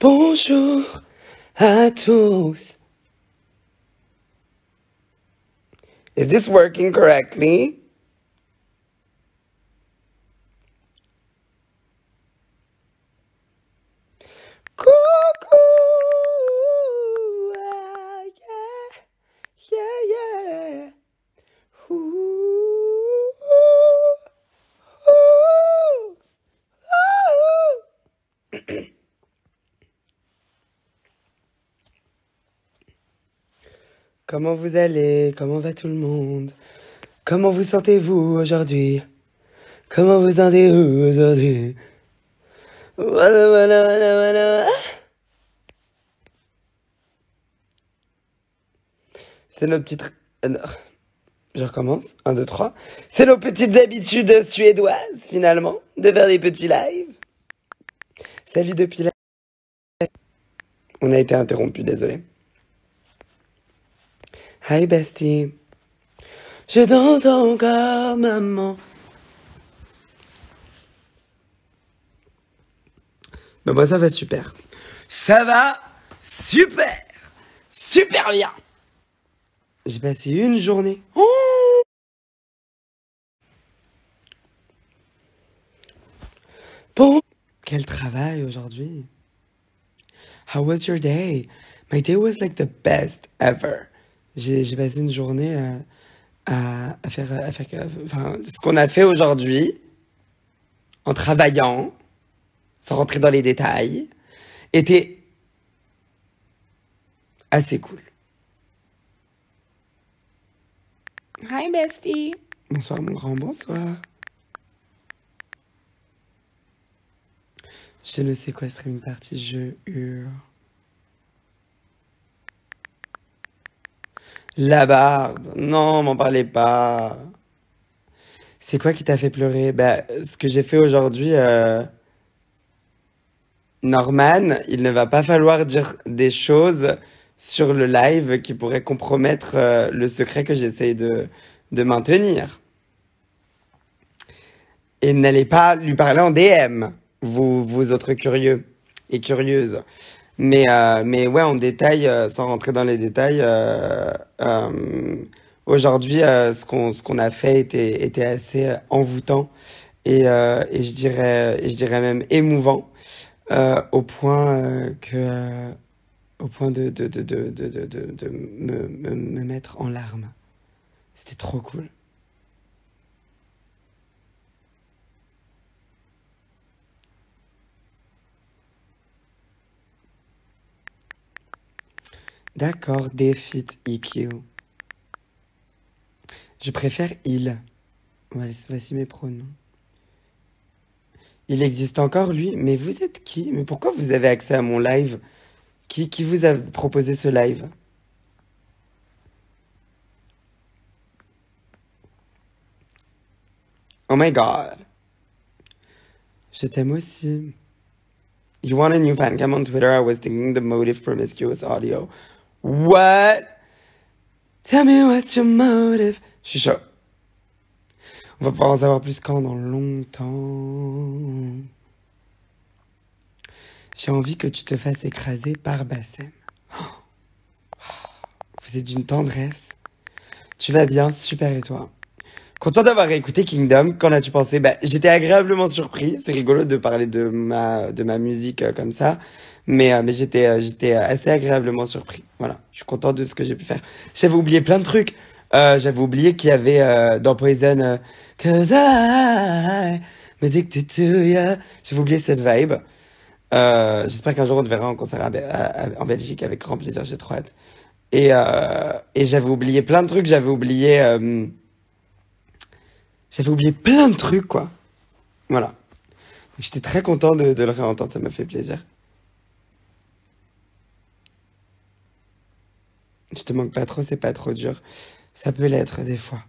Bonjour à tous. Is this working correctly? Coucou. Ah, yeah, yeah. Ooh, ooh, ooh. Comment vous allez? Comment va tout le monde? Comment vous sentez-vous aujourd'hui? Comment vous sentez-vous aujourd'hui? Voilà, voilà, voilà, voilà. C'est nos petites... Je recommence. 1, 2, 3. C'est nos petites habitudes suédoises, finalement, de faire des petits lives. Salut depuis là. On a été interrompu, désolé. Hi bestie. Je danse encore, maman. Ben moi, ça va super. Ça va super. Super bien. J'ai passé une journée. Oh, bon. Quel travail aujourd'hui. How was your day? My day was like the best ever. J'ai passé une journée à faire, enfin, ce qu'on a fait aujourd'hui, en travaillant, sans rentrer dans les détails, était assez cool. Hi bestie. Bonsoir mon grand, bonsoir. Je ne sais quoi stream party, je hurle. La barbe, non, m'en parlez pas. C'est quoi qui t'a fait pleurer? Bah, ce que j'ai fait aujourd'hui, Norman, il ne va pas falloir dire des choses sur le live qui pourraient compromettre le secret que j'essaye de maintenir. Et n'allez pas lui parler en DM, vous autres curieux et curieuses. Mais ouais, en détail, sans rentrer dans les détails, aujourd'hui, ce qu'on a fait était assez envoûtant et je dirais même émouvant, au point au point de me mettre en larmes. C'était trop cool. D'accord, Defeat EQ. Je préfère il. Voici mes pronoms. Il existe encore, lui? Mais vous êtes qui? Mais pourquoi vous avez accès à mon live? Qui vous a proposé ce live? Oh my god. Je t'aime aussi. You want a new fan cam on Twitter? I was thinking the motive promiscuous audio. What? Tell me what's your motive? Je suis chaud. On va pouvoir en savoir plus quand dans longtemps. J'ai envie que tu te fasses écraser par Bassem. Vous êtes d'une tendresse. Tu vas bien, super et toi? Content d'avoir écouté Kingdom. Qu'en as-tu pensé? Bah, j'étais agréablement surpris. C'est rigolo de parler de ma musique comme ça. Mais j'étais assez agréablement surpris. Voilà. Je suis content de ce que j'ai pu faire. J'avais oublié plein de trucs. J'avais oublié qu'il y avait dans Poison 'Cause I'm addicted to ya. J'avais oublié cette vibe. J'espère qu'un jour on te verra en concert en Belgique avec grand plaisir. J'ai trop hâte. Et j'avais oublié plein de trucs. J'avais oublié plein de trucs, quoi. Voilà. Donc, j'étais très content de le réentendre, ça m'a fait plaisir. Je te manque pas trop, c'est pas trop dur. Ça peut l'être, des fois.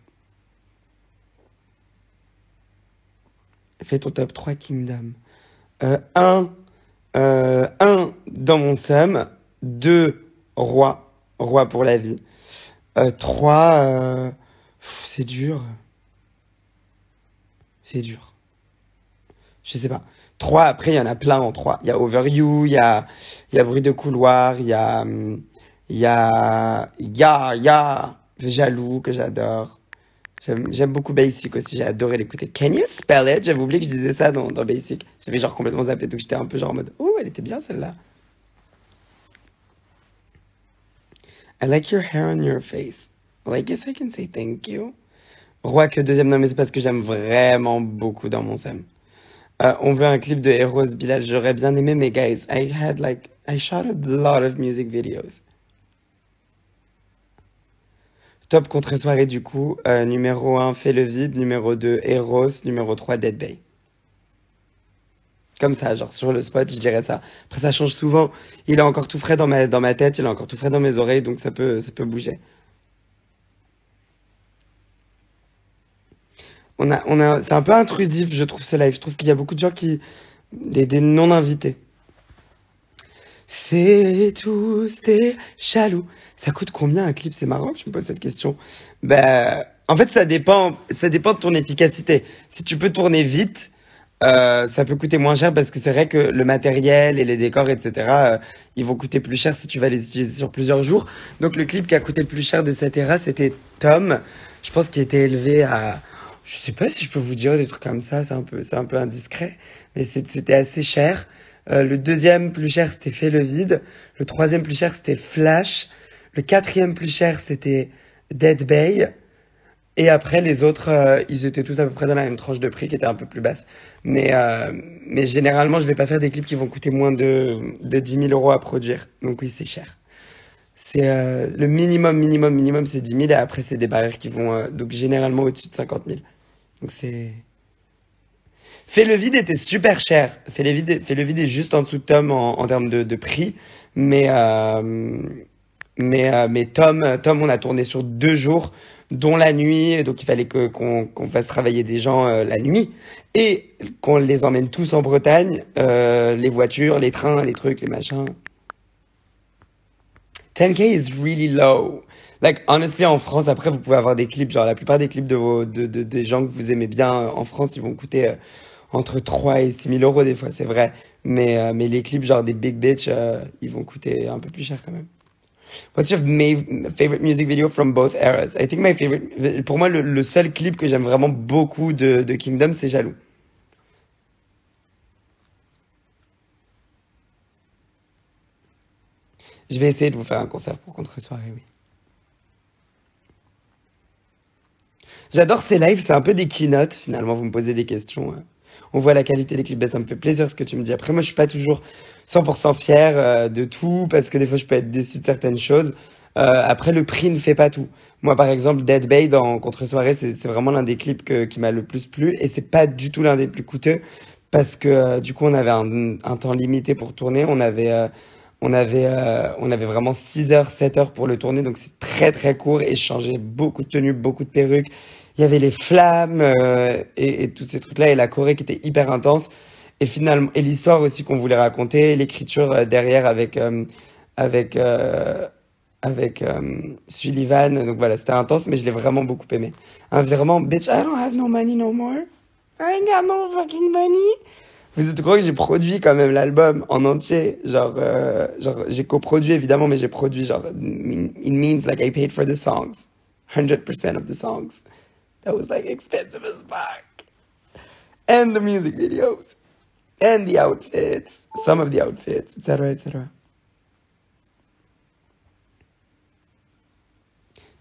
Fais ton top 3 Kingdom. 1, dans mon sum. 2, roi. Roi pour la vie. 3, c'est dur. C'est dur. Je sais pas. 3, après, il y en a plein en 3. Il y a Over You, il y a Bruit de couloir, il y a Jaloux, que j'adore. J'aime beaucoup Basic aussi, j'ai adoré l'écouter. Can you spell it? J'avais oublié que je disais ça dans Basic. J'avais genre complètement zappé, donc j'étais un peu genre en mode, oh, elle était bien celle-là. I like your hair on your face. Well, I guess I can say thank you. Roi que deuxième, non mais c'est parce que j'aime vraiment beaucoup dans mon Sam. On veut un clip de Eros Bilal, j'aurais bien aimé, mais guys, I shot a lot of music videos. Top contre-soirée du coup, numéro 1, Fais le vide, numéro 2, Eros, numéro 3, Dead Bay. Comme ça, genre sur le spot, je dirais ça. Après, ça change souvent. Il est encore tout frais dans ma tête, il est encore tout frais dans mes oreilles, donc ça peut bouger. C'est un peu intrusif, je trouve, ce live. Je trouve qu'il y a beaucoup de gens des non-invités. C'est tous des jaloux. Ça coûte combien un clip? C'est marrant que je me pose cette question. Ben, en fait, ça dépend de ton efficacité. Si tu peux tourner vite, ça peut coûter moins cher parce que c'est vrai que le matériel et les décors, etc., ils vont coûter plus cher si tu vas les utiliser sur plusieurs jours. Donc le clip qui a coûté le plus cher de cette era, c'était Tom. Je pense qu'il était élevé à, je sais pas si je peux vous dire des trucs comme ça, c'est un peu indiscret, mais c'était assez cher. Le deuxième plus cher, c'était Fais le vide. Le troisième plus cher, c'était Flash. Le quatrième plus cher, c'était Dead Bay. Et après, les autres, ils étaient tous à peu près dans la même tranche de prix qui était un peu plus basse. Mais généralement, je vais pas faire des clips qui vont coûter moins de 10 000 euros à produire. Donc oui, c'est cher. C'est le minimum, c'est 10 000 et après, c'est des barrières qui vont donc généralement au-dessus de 50 000. Donc c'est... Fais le vide était super cher. Fais le vide est juste en dessous de Tom en termes de prix. Mais, mais Tom, on a tourné sur 2 jours, dont la nuit. Et donc il fallait qu'on fasse travailler des gens la nuit. Et qu'on les emmène tous en Bretagne. Les voitures, les trains, les trucs, les machins. 10K is really low. Like, honestly, en France, après, vous pouvez avoir des clips, genre la plupart des clips des gens que vous aimez bien en France, ils vont coûter entre 3 et 6 000 euros des fois, c'est vrai. Mais les clips, genre des Big Bitch, ils vont coûter un peu plus cher quand même. What's your favorite music video from both eras? I think my favorite, pour moi, le seul clip que j'aime vraiment beaucoup de Kingdom, c'est Jaloux. Je vais essayer de vous faire un concert pour contre-soirée, oui. J'adore ces lives, c'est un peu des keynotes finalement, vous me posez des questions. On voit la qualité des clips, ben, ça me fait plaisir ce que tu me dis. Après, moi je suis pas toujours 100% fier de tout parce que des fois je peux être déçu de certaines choses. Après, le prix ne fait pas tout. Moi par exemple, Dead Bay dans Contre-soirée, c'est vraiment l'un des clips qui m'a le plus plu et c'est pas du tout l'un des plus coûteux parce que du coup on avait un temps limité pour tourner, on avait vraiment 6 heures, 7 heures pour le tourner, donc c'est très très court et je changeais beaucoup de tenues, beaucoup de perruques. Il y avait les flammes et tous ces trucs-là et la choré qui était hyper intense. Et finalement, et l'histoire aussi qu'on voulait raconter, l'écriture derrière avec euh, avec Sullivan. Donc voilà, c'était intense, mais je l'ai vraiment beaucoup aimé. Vraiment, bitch, I don't have no money no more. I ain't got no fucking money. Vous êtes au courant que j'ai produit quand même l'album en entier. Genre j'ai coproduit évidemment, mais j'ai produit genre, it means like I paid for the songs. 100% of the songs. That was like expensive as fuck. And the music videos. And the outfits. Some of the outfits, etc., etc.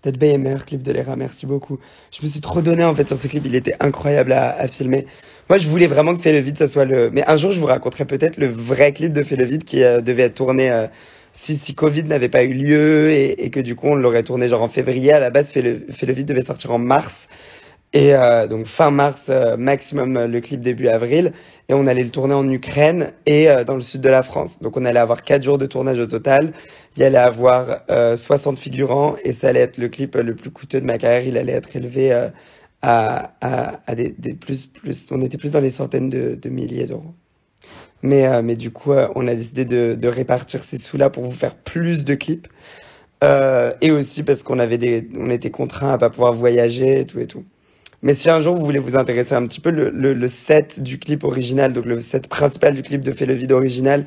Dead Bay est meilleur clip de l'ERA, merci beaucoup. Je me suis trop donné en fait sur ce clip, il était incroyable à filmer. Moi je voulais vraiment que Fais le vide, ça soit le... Mais un jour je vous raconterai peut-être le vrai clip de Fais le vide qui devait être tourné si Covid n'avait pas eu lieu et que du coup on l'aurait tourné genre en février. À la base Fais le vide devait sortir en mars. Et donc fin mars, maximum le clip début avril. Et on allait le tourner en Ukraine et dans le sud de la France. Donc on allait avoir 4 jours de tournage au total. Il y allait avoir 60 figurants et ça allait être le clip le plus coûteux de ma carrière. Il allait être élevé à des plus... On était plus dans les centaines de milliers d'euros. Mais du coup, on a décidé de répartir ces sous-là pour vous faire plus de clips. Et aussi parce on était contraints à pas pouvoir voyager et tout et tout. Mais si un jour vous voulez vous intéresser un petit peu, le set du clip original, donc le set principal du clip de Fais le vide original,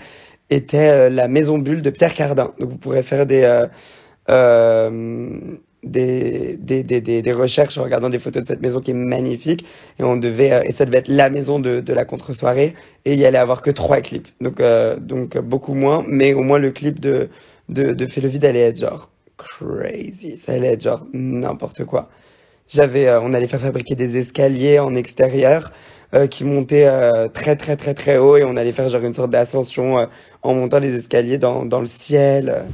était la Maison Bulle de Pierre Cardin. Donc vous pourrez faire euh, des recherches en regardant des photos de cette maison qui est magnifique. Et et ça devait être la maison de la contre-soirée. Et il y allait avoir que 3 clips. Donc beaucoup moins. Mais au moins le clip de Fais le vide allait être genre crazy. Ça allait être genre n'importe quoi. On allait faire fabriquer des escaliers en extérieur qui montaient très très très très haut et on allait faire genre une sorte d'ascension en montant les escaliers dans le ciel.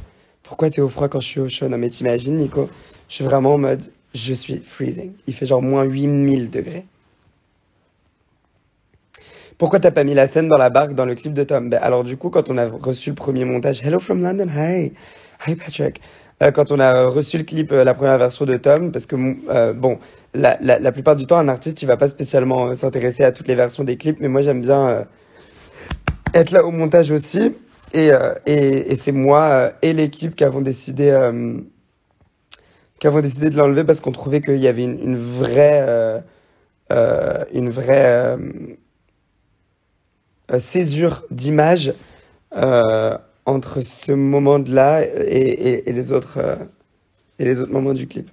Pourquoi t'es au froid quand je suis au chaud? Non mais t'imagines Nico, je suis vraiment en mode je suis freezing. Il fait genre moins 8000 degrés. Pourquoi t'as pas mis la scène dans la barque dans le clip de Tom? Ben, alors du coup, quand on a reçu le premier montage, Hello from London, hi, hi Patrick. Quand on a reçu le clip, la première version de Tom, parce que bon, la plupart du temps, un artiste, il va pas spécialement s'intéresser à toutes les versions des clips, mais moi j'aime bien être là au montage aussi. Et c'est moi et l'équipe qui avons décidé de l'enlever parce qu'on trouvait qu'il y avait une vraie césure d'image entre ce moment-là et les autres moments du clip.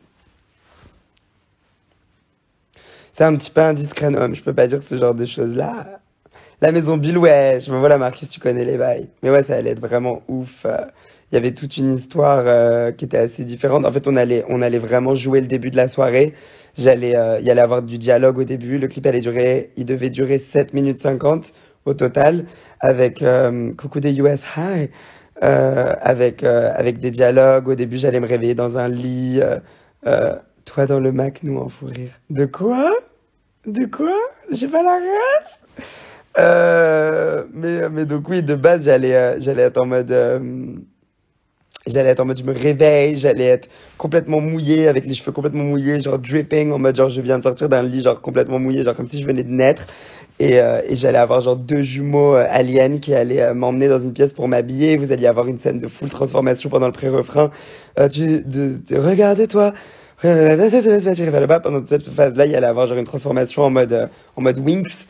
C'est un petit peu indiscret, non, mais je peux pas dire ce genre de choses-là. La maison Bill, ouais, je me vois la Marcus, tu connais les bails. Mais ouais, ça allait être vraiment ouf. Il y avait toute une histoire qui était assez différente. En fait, on allait vraiment jouer le début de la soirée. Il y allait avoir du dialogue au début. Le clip il devait durer 7 minutes 50 au total, avec Coucou des US, hi, avec des dialogues. Au début, j'allais me réveiller dans un lit. Toi dans le Mac, nous en fou rire. De quoi? De quoi? J'ai pas la ref. Mais donc oui, de base, j'allais être en mode, je me réveille, j'allais être complètement mouillé, avec les cheveux complètement mouillés, genre dripping, en mode genre je viens de sortir d'un lit, genre complètement mouillé, genre comme si je venais de naître. Et j'allais avoir genre 2 jumeaux aliens qui allaient m'emmener dans une pièce pour m'habiller. Vous alliez avoir une scène de full transformation pendant le pré-refrain. Regardez-toi. Pendant cette phase-là, il y allait avoir genre une transformation en mode Winx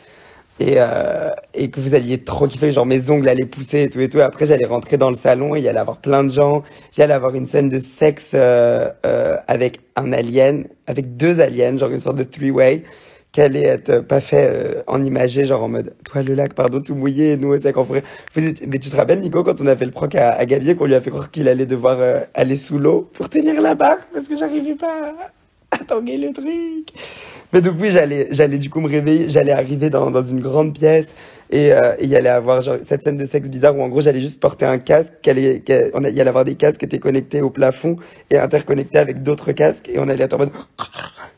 et que vous alliez trop kiffer, genre mes ongles allaient pousser et tout et tout. Après, j'allais rentrer dans le salon et il y allait avoir plein de gens. Il y allait avoir une scène de sexe avec un alien, avec 2 aliens, genre une sorte de three-way, qui allait être pas fait en imagé, genre en mode, toi le lac, pardon, tout mouillé, et nous aussi en forêt. Mais tu te rappelles, Nico, quand on a fait le proc à Gavier, qu'on lui a fait croire qu'il allait devoir aller sous l'eau pour tenir la barre, parce que j'arrivais pas à tanguer le truc. Mais donc oui, j'allais du coup me réveiller, j'allais arriver dans une grande pièce et il y allait avoir genre cette scène de sexe bizarre où en gros j'allais juste porter un casque, il y allait avoir des casques qui étaient connectés au plafond et interconnectés avec d'autres casques et on allait être en mode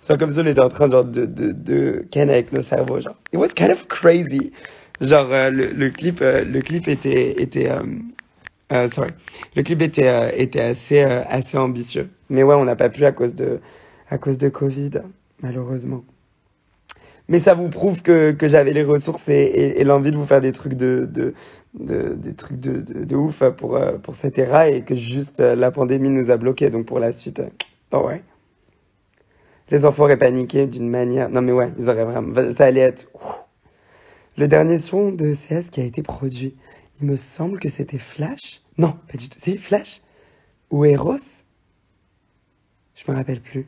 genre comme ça on était en train genre de ken avec nos cerveaux genre. It was kind of crazy. Genre le clip sorry. Le clip était assez ambitieux. Mais ouais, on n'a pas pu à cause de Covid, malheureusement. Mais ça vous prouve que j'avais les ressources et l'envie de vous faire des trucs des trucs de ouf pour cette ère et que juste la pandémie nous a bloqués. Donc pour la suite, oh ouais. Les enfants auraient paniqué d'une manière. Non mais ouais, ils auraient vraiment. Ça allait être. Le dernier son de CS qui a été produit, il me semble que c'était Flash. Non, pas du tout. C'est Flash ou Eros? Je me rappelle plus.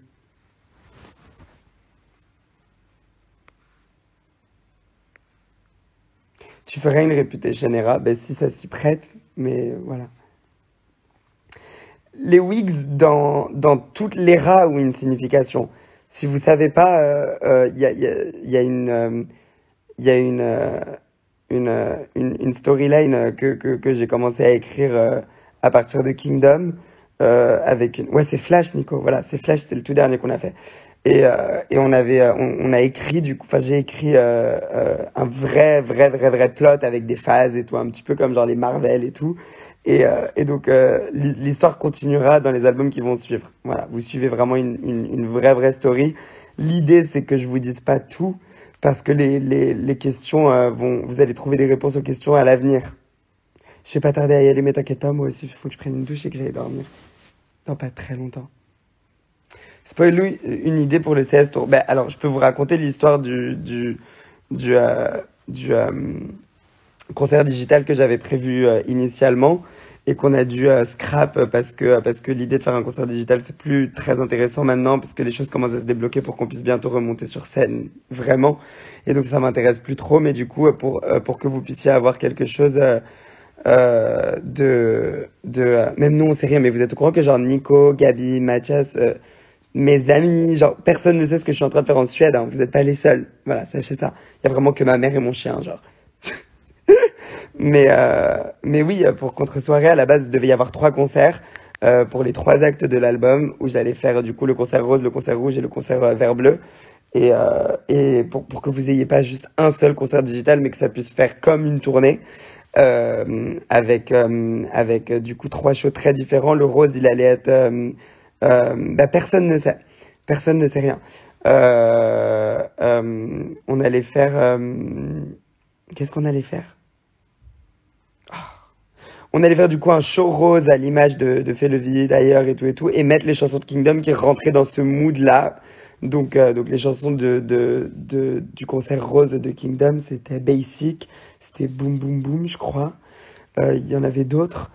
Tu ferais une Reputation Era, ben si ça s'y prête, mais voilà. Les wigs dans toute l'era ont une signification. Si vous savez pas, il y a il y a une storyline que j'ai commencé à écrire à partir de Kingdom ouais, c'est Flash, Nico. Voilà, c'est Flash, c'est le tout dernier qu'on a fait. Et on a écrit du coup, enfin j'ai écrit un vrai plot avec des phases et tout, un petit peu comme genre les Marvel et tout. Et donc l'histoire continuera dans les albums qui vont suivre. Voilà, vous suivez vraiment une vraie story. L'idée c'est que je vous dise pas tout parce que les questions vous allez trouver des réponses aux questions à l'avenir. Je vais pas tarder à y aller, mais t'inquiète pas, moi aussi, il faut que je prenne une douche et que j'aille dormir dans pas très longtemps. Spoil-nous une idée pour le CS Tour. Ben, alors, je peux vous raconter l'histoire du, euh, du concert digital que j'avais prévu initialement et qu'on a dû scrap parce que l'idée de faire un concert digital, c'est plus très intéressant maintenant parce que les choses commencent à se débloquer pour qu'on puisse bientôt remonter sur scène, vraiment. Et donc, ça m'intéresse plus trop, mais du coup, pour que vous puissiez avoir quelque chose même nous, on sait rien, mais vous êtes au courant que genre Nico, Gabi, Mathias, mes amis, genre personne ne sait ce que je suis en train de faire en Suède, hein. Vous n'êtes pas les seuls. Voilà, sachez ça. Il y a vraiment que ma mère et mon chien, genre. Mais oui, pour Contre-soirée, à la base, il devait y avoir trois concerts pour les trois actes de l'album, où j'allais faire du coup le concert rose, le concert rouge et le concert vert bleu. Et pour que vous ayez pas juste un seul concert digital, mais que ça puisse faire comme une tournée, avec du coup trois shows très différents. Le rose, il allait être... bah, personne ne sait. Personne ne sait rien. On allait faire... qu'est-ce qu'on allait faire? On allait faire du coup un show rose à l'image de Fais le vide d'ailleurs et tout, et mettre les chansons de Kingdom qui rentraient dans ce mood-là. Donc les chansons du concert rose de Kingdom, c'était Basic, c'était Boom Boom Boom, je crois. Il y en avait d'autres.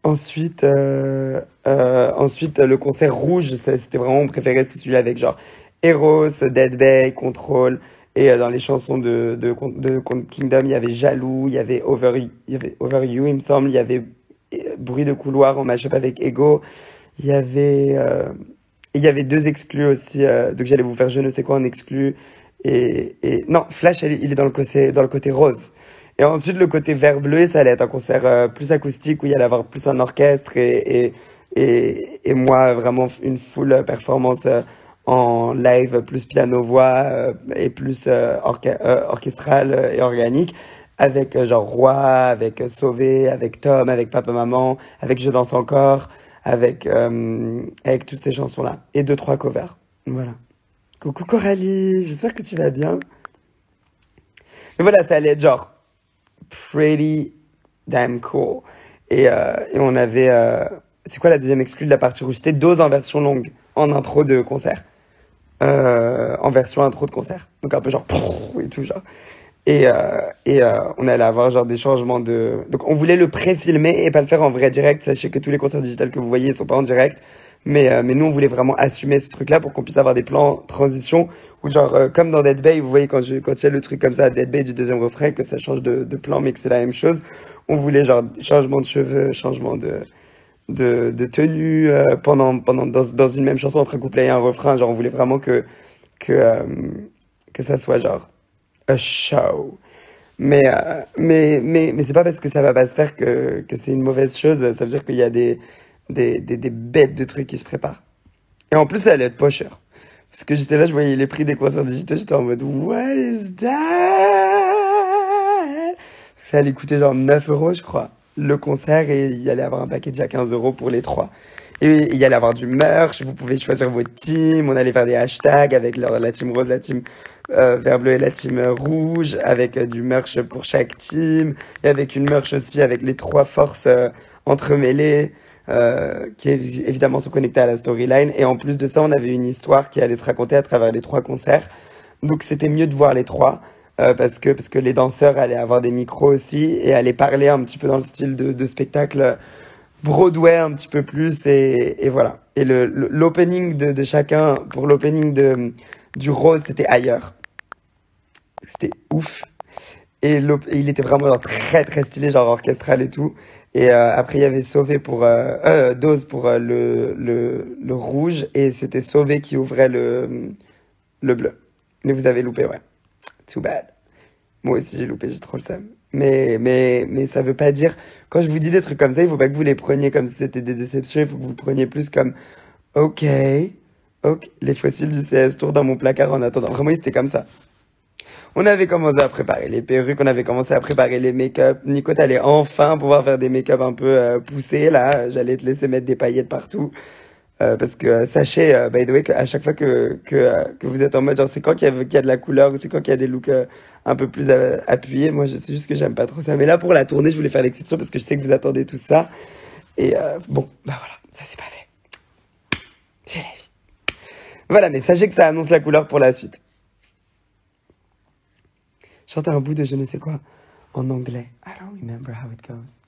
Ensuite, le concert rouge, c'était vraiment mon préféré, c'est celui avec genre Eros, Dead Bay, Control. Et dans les chansons de Kingdom, il y avait Jaloux, il y avait Over You, il me semble, il y avait Bruit de couloir en mashup avec Ego, il y avait, il y avait deux exclus aussi, donc j'allais vous faire je ne sais quoi en exclu. Non, Flash, il est dans le côté rose. Et ensuite, le côté vert bleu, ça allait être un concert plus acoustique où il y allait avoir plus un orchestre et moi, vraiment une full performance en live, plus piano-voix et plus orchestral et organique, avec genre Roi, avec Sauvé, avec Tom, avec Papa-Maman, avec Je danse encore, avec toutes ces chansons-là. Et deux, trois covers. Voilà. Coucou Coralie, j'espère que tu vas bien. Mais voilà, ça allait être genre pretty damn cool. Et on avait... c'est quoi la deuxième exclue de la partie rouge? C'était Dose en version longue, en intro de concert. En version intro de concert. Donc un peu genre... et tout genre. On allait avoir genre des changements de... Donc on voulait le pré-filmer et pas le faire en vrai direct. Sachez que tous les concerts digitales que vous voyez ne sont pas en direct. Mais nous, on voulait vraiment assumer ce truc-là pour qu'on puisse avoir des plans transition ou genre, comme dans Dead Bay, vous voyez, quand il y a le truc comme ça à Dead Bay du deuxième refrain, que ça change de plan, mais que c'est la même chose. On voulait genre changement de cheveux, changement de tenue dans une même chanson entre un couplet et un refrain. Genre, on voulait vraiment que, euh, que ça soit genre a show. Mais c'est pas parce que ça va pas se faire que c'est une mauvaise chose. Ça veut dire qu'il y a des bêtes de trucs qui se préparent. Et en plus, ça allait être pas cher. Parce que j'étais là, je voyais les prix des concerts digitaux, j'étais en mode, what is that? Ça allait coûter genre 9 euros, je crois, le concert, et il y allait avoir un package à 15 euros pour les trois. Et il y allait avoir du merch, vous pouvez choisir votre team, on allait faire des hashtags avec la team rose, la team vert bleu et la team rouge, avec du merch pour chaque team, et avec une merch aussi avec les trois forces entremêlées qui évidemment sont connectés à la storyline. Et en plus de ça, on avait une histoire qui allait se raconter à travers les trois concerts. Donc c'était mieux de voir les trois, parce que les danseurs allaient avoir des micros aussi et allaient parler un petit peu dans le style de spectacle Broadway un petit peu plus. Et voilà. Et l'opening de chacun, pour l'opening du Rose, c'était ailleurs. C'était ouf. Et il était vraiment genre, très très stylé, genre orchestral et tout. Et après, il y avait Sauvé pour Dose pour le rouge, et c'était Sauvé qui ouvrait le bleu. Mais vous avez loupé, ouais. Too bad. Moi aussi, j'ai loupé, j'ai trop le seum. Mais ça veut pas dire... Quand je vous dis des trucs comme ça, il faut pas que vous les preniez comme si c'était des déceptions, il faut que vous le preniez plus comme... Ok, ok, les fossiles du CS Tour dans mon placard en attendant. Vraiment, c'était comme ça. On avait commencé à préparer les perruques, on avait commencé à préparer les make-up. Nico, t'allais enfin pouvoir faire des make-up un peu poussés, là. J'allais te laisser mettre des paillettes partout. Parce que sachez, by the way, qu'à chaque fois que vous êtes en mode, genre, c'est quand qu'il y a de la couleur ou c'est quand qu'il y a des looks un peu plus appuyés. Moi, je sais juste que j'aime pas trop ça. Mais là, pour la tournée, je voulais faire l'exception parce que je sais que vous attendez tout ça. Et bon, bah voilà, ça c'est pas fait. C'est la vie. Voilà, mais sachez que ça annonce la couleur pour la suite. Chante un bout de je ne sais quoi en anglais. I don't remember how it goes.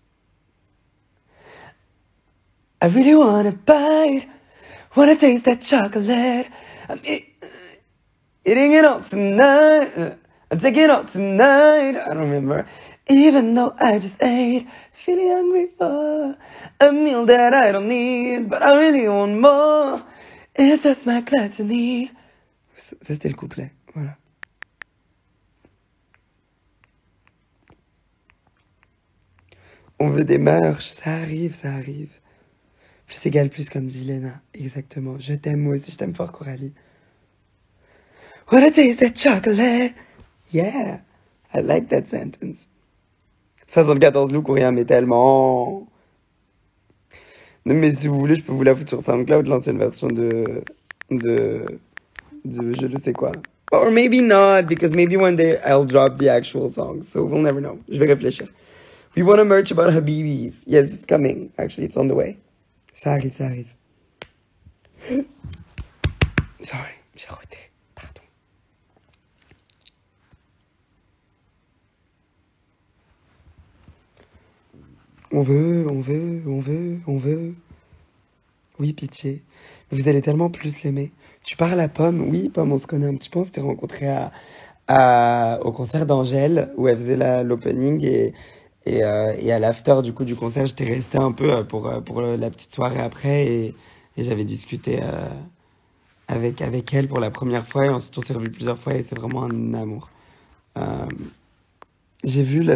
I really wanna bite, wanna taste that chocolate. I'm eating it all tonight. I'm taking it all tonight. I don't remember. Even though I just ate, feeling hungry for a meal that I don't need, but I really want more. It's just my gluttony. Ça, c'était le couplet. Voilà. On veut des marches, ça arrive, ça arrive. Plus égale plus, comme dit Lena. Exactement. Je t'aime, moi aussi, je t'aime fort, Coralie. Wanna taste that chocolate? Yeah, I like that sentence. 74 loups ou rien, mais tellement. Non, mais si vous voulez, je peux vous la foutre sur SoundCloud, l'ancienne version de, je ne sais quoi. Or maybe not, because maybe one day I'll drop the actual song, so we'll never know. Je vais réfléchir. We want a merch about Habibis. Yes, it's coming. Actually, it's on the way. Ça arrive, ça arrive. Sorry, j'ai roté. Pardon. On veut, on veut, on veut, on veut. Oui, pitié. Vous allez tellement plus l'aimer. Tu parles à Pomme? Oui, Pomme, on se connaît un petit peu. On s'était rencontrés au concert d'Angèle, où elle faisait l'opening. Et à l'after du concert, j'étais resté un peu pour la petite soirée après. Et j'avais discuté avec elle pour la première fois. Et ensuite, on s'est revus plusieurs fois. Et c'est vraiment un amour. Euh, j'ai vu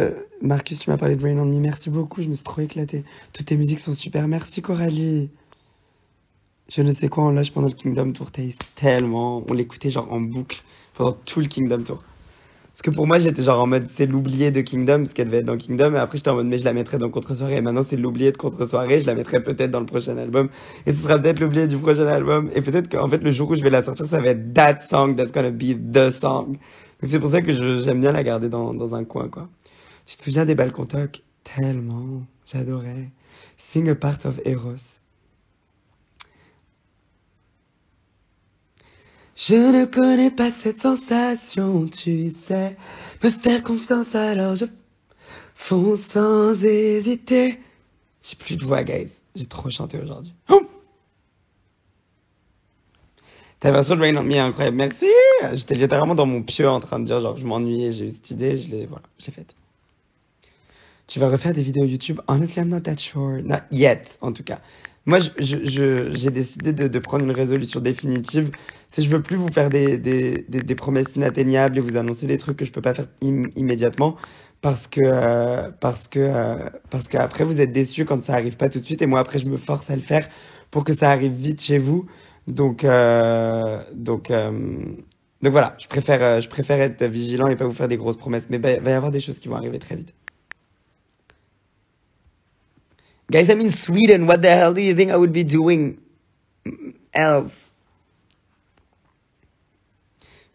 Marcus, tu m'as parlé de Rain on Me. Merci beaucoup, je me suis trop éclatée. Toutes tes musiques sont super. Merci, Coralie. Je ne sais quoi en loge pendant le Kingdom Tour Taste. Tellement. On l'écoutait genre en boucle pendant tout le Kingdom Tour. Parce que pour moi, j'étais genre en mode, c'est l'oublié de Kingdom, parce qu'elle devait être dans Kingdom. Et après, j'étais en mode, mais je la mettrais dans Contre-soirée. Et maintenant, c'est l'oublié de Contre-soirée. Je la mettrai peut-être dans le prochain album. Et ce sera peut-être l'oublié du prochain album. Et peut-être qu'en fait, le jour où je vais la sortir, ça va être that song that's gonna be the song. Donc c'est pour ça que j'aime bien la garder dans un coin, quoi. Tu te souviens des balcons toc? Tellement. J'adorais. Sing a part of Eros. Je ne connais pas cette sensation, tu sais. Me faire confiance, alors je fonce sans hésiter. J'ai plus de voix, guys. J'ai trop chanté aujourd'hui. Oh, ta version de Rain on Me est incroyable. Merci. J'étais littéralement dans mon pieu en train de dire, genre, je m'ennuyais, j'ai eu cette idée, voilà, je l'ai faite. Tu vas refaire des vidéos YouTube? Honestly, I'm not that sure. Not yet, en tout cas. Moi, j'ai décidé de prendre une résolution définitive. C'est je veux plus vous faire des promesses inatteignables et vous annoncer des trucs que je peux pas faire immédiatement parce que après vous êtes déçus quand ça arrive pas tout de suite et moi après je me force à le faire pour que ça arrive vite chez vous. Donc, euh, donc, euh, donc voilà, je préfère être vigilant et pas vous faire des grosses promesses. Mais va y avoir des choses qui vont arriver très vite. Guys, I'm in Sweden. What the hell do you think I would be doing else?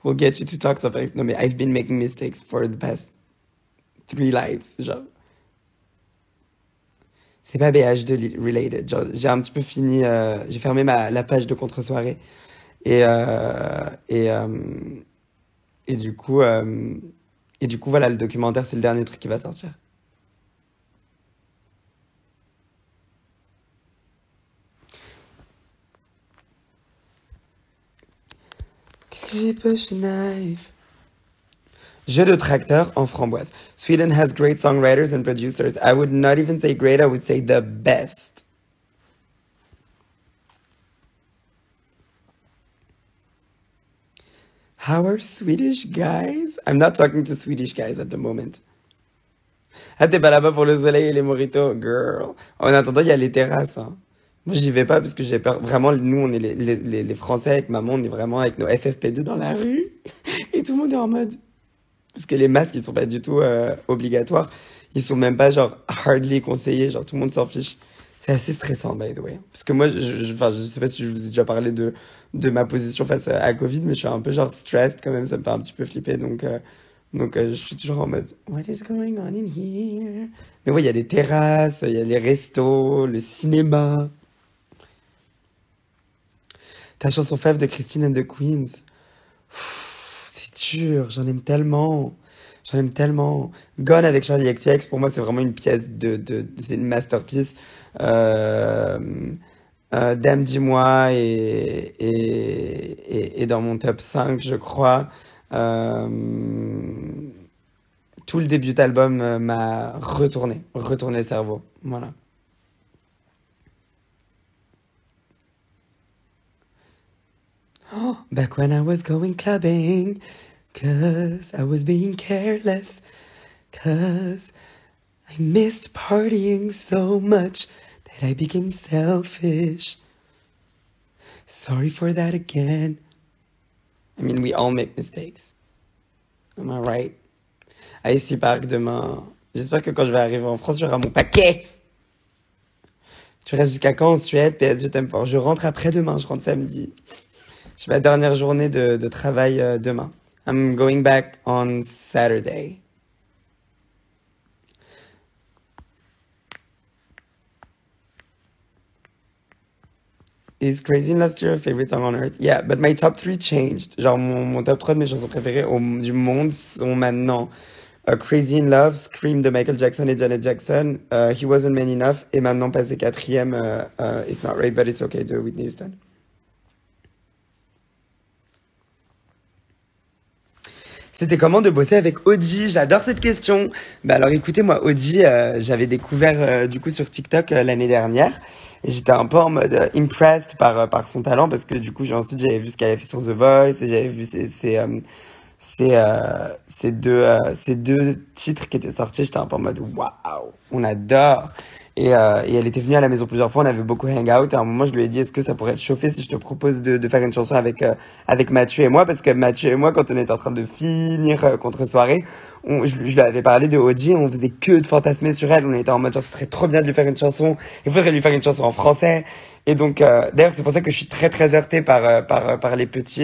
We'll get you to talk something. No, mais I've been making mistakes for the past 3 lives. Genre, c'est pas BH2 related. Genre, j'ai un petit peu fini. J'ai fermé la page de contre-soirée. Et, euh, et, euh, et du coup, euh, et du coup, voilà, le documentaire, c'est le dernier truc qui va sortir. Qu'est-ce que j'ai push knife? Jeu de tracteur en framboise. Sweden has great songwriters and producers. I would not even say great, I would say the best. How are Swedish guys? I'm not talking to Swedish guys at the moment. Ah, t'es pas là-bas pour le soleil et les mojitos, girl. En attendant, il y a les terrasses, hein. Moi, j'y vais pas parce que j'ai peur. Vraiment, nous, on est les Français avec maman, on est vraiment avec nos FFP2 dans la rue. Et tout le monde est en mode. Parce que les masques, ils sont pas du tout obligatoires. Ils sont même pas, genre, hardly conseillés. Genre, tout le monde s'en fiche. C'est assez stressant, by the way. Parce que moi, enfin, je sais pas si je vous ai déjà parlé de ma position face à Covid, mais je suis un peu, genre, stressed quand même. Ça me fait un petit peu flipper. Donc, je suis toujours en mode, what is going on in here? Mais ouais, il y a des terrasses, il y a les restos, le cinéma. Ta chanson fave de Christine and the Queens. C'est dur, j'en aime tellement. J'en aime tellement. Gone avec Charlie XCX, pour moi, c'est vraiment une pièce c'est une masterpiece. Euh, Dame, dis-moi est dans mon top 5 je crois. Euh, tout le début d'album m'a retourné le cerveau. Voilà. Back when I was going clubbing, 'cause I was being careless, 'cause I missed partying so much that I became selfish. Sorry for that again. I mean, we all make mistakes. Am I right? À Ici Park demain. J'espère que quand je vais arriver en France, j'aurai mon paquet. Tu restes jusqu'à quand en Suède? PS, je t'aime fort. Je rentre après-demain, je rentre samedi. J'ai ma dernière journée de travail demain. I'm going back on Saturday. Is Crazy in Love still your favorite song on earth? Yeah, but my top 3 changed. Genre, mon top 3 de mes chansons préférées du monde sont maintenant Crazy in Love, Scream de Michael Jackson et Janet Jackson, He Wasn't Man Enough, et maintenant passé quatrième, It's Not Right But It's Okay de Whitney Houston. C'était comment de bosser avec Oji? J'adore cette question. Bah alors écoutez, moi Oji, j'avais découvert du coup sur TikTok l'année dernière et j'étais un peu en mode impressed par son talent parce que du coup ensuite j'avais vu ce qu'elle avait fait sur The Voice et j'avais vu ces deux titres qui étaient sortis. J'étais un peu en mode waouh, on adore. Et elle était venue à la maison plusieurs fois, on avait beaucoup hang out. Et à un moment, je lui ai dit, est-ce que ça pourrait te chauffer si je te propose de faire une chanson avec Mathieu et moi? Parce que Mathieu et moi, quand on était en train de finir contre-soirée, je lui avais parlé de Oji, on faisait que de fantasmer sur elle. On était en mode, genre, ce serait trop bien de lui faire une chanson. Il faudrait lui faire une chanson en français. Et donc, d'ailleurs, c'est pour ça que je suis très, très heurtée par les petites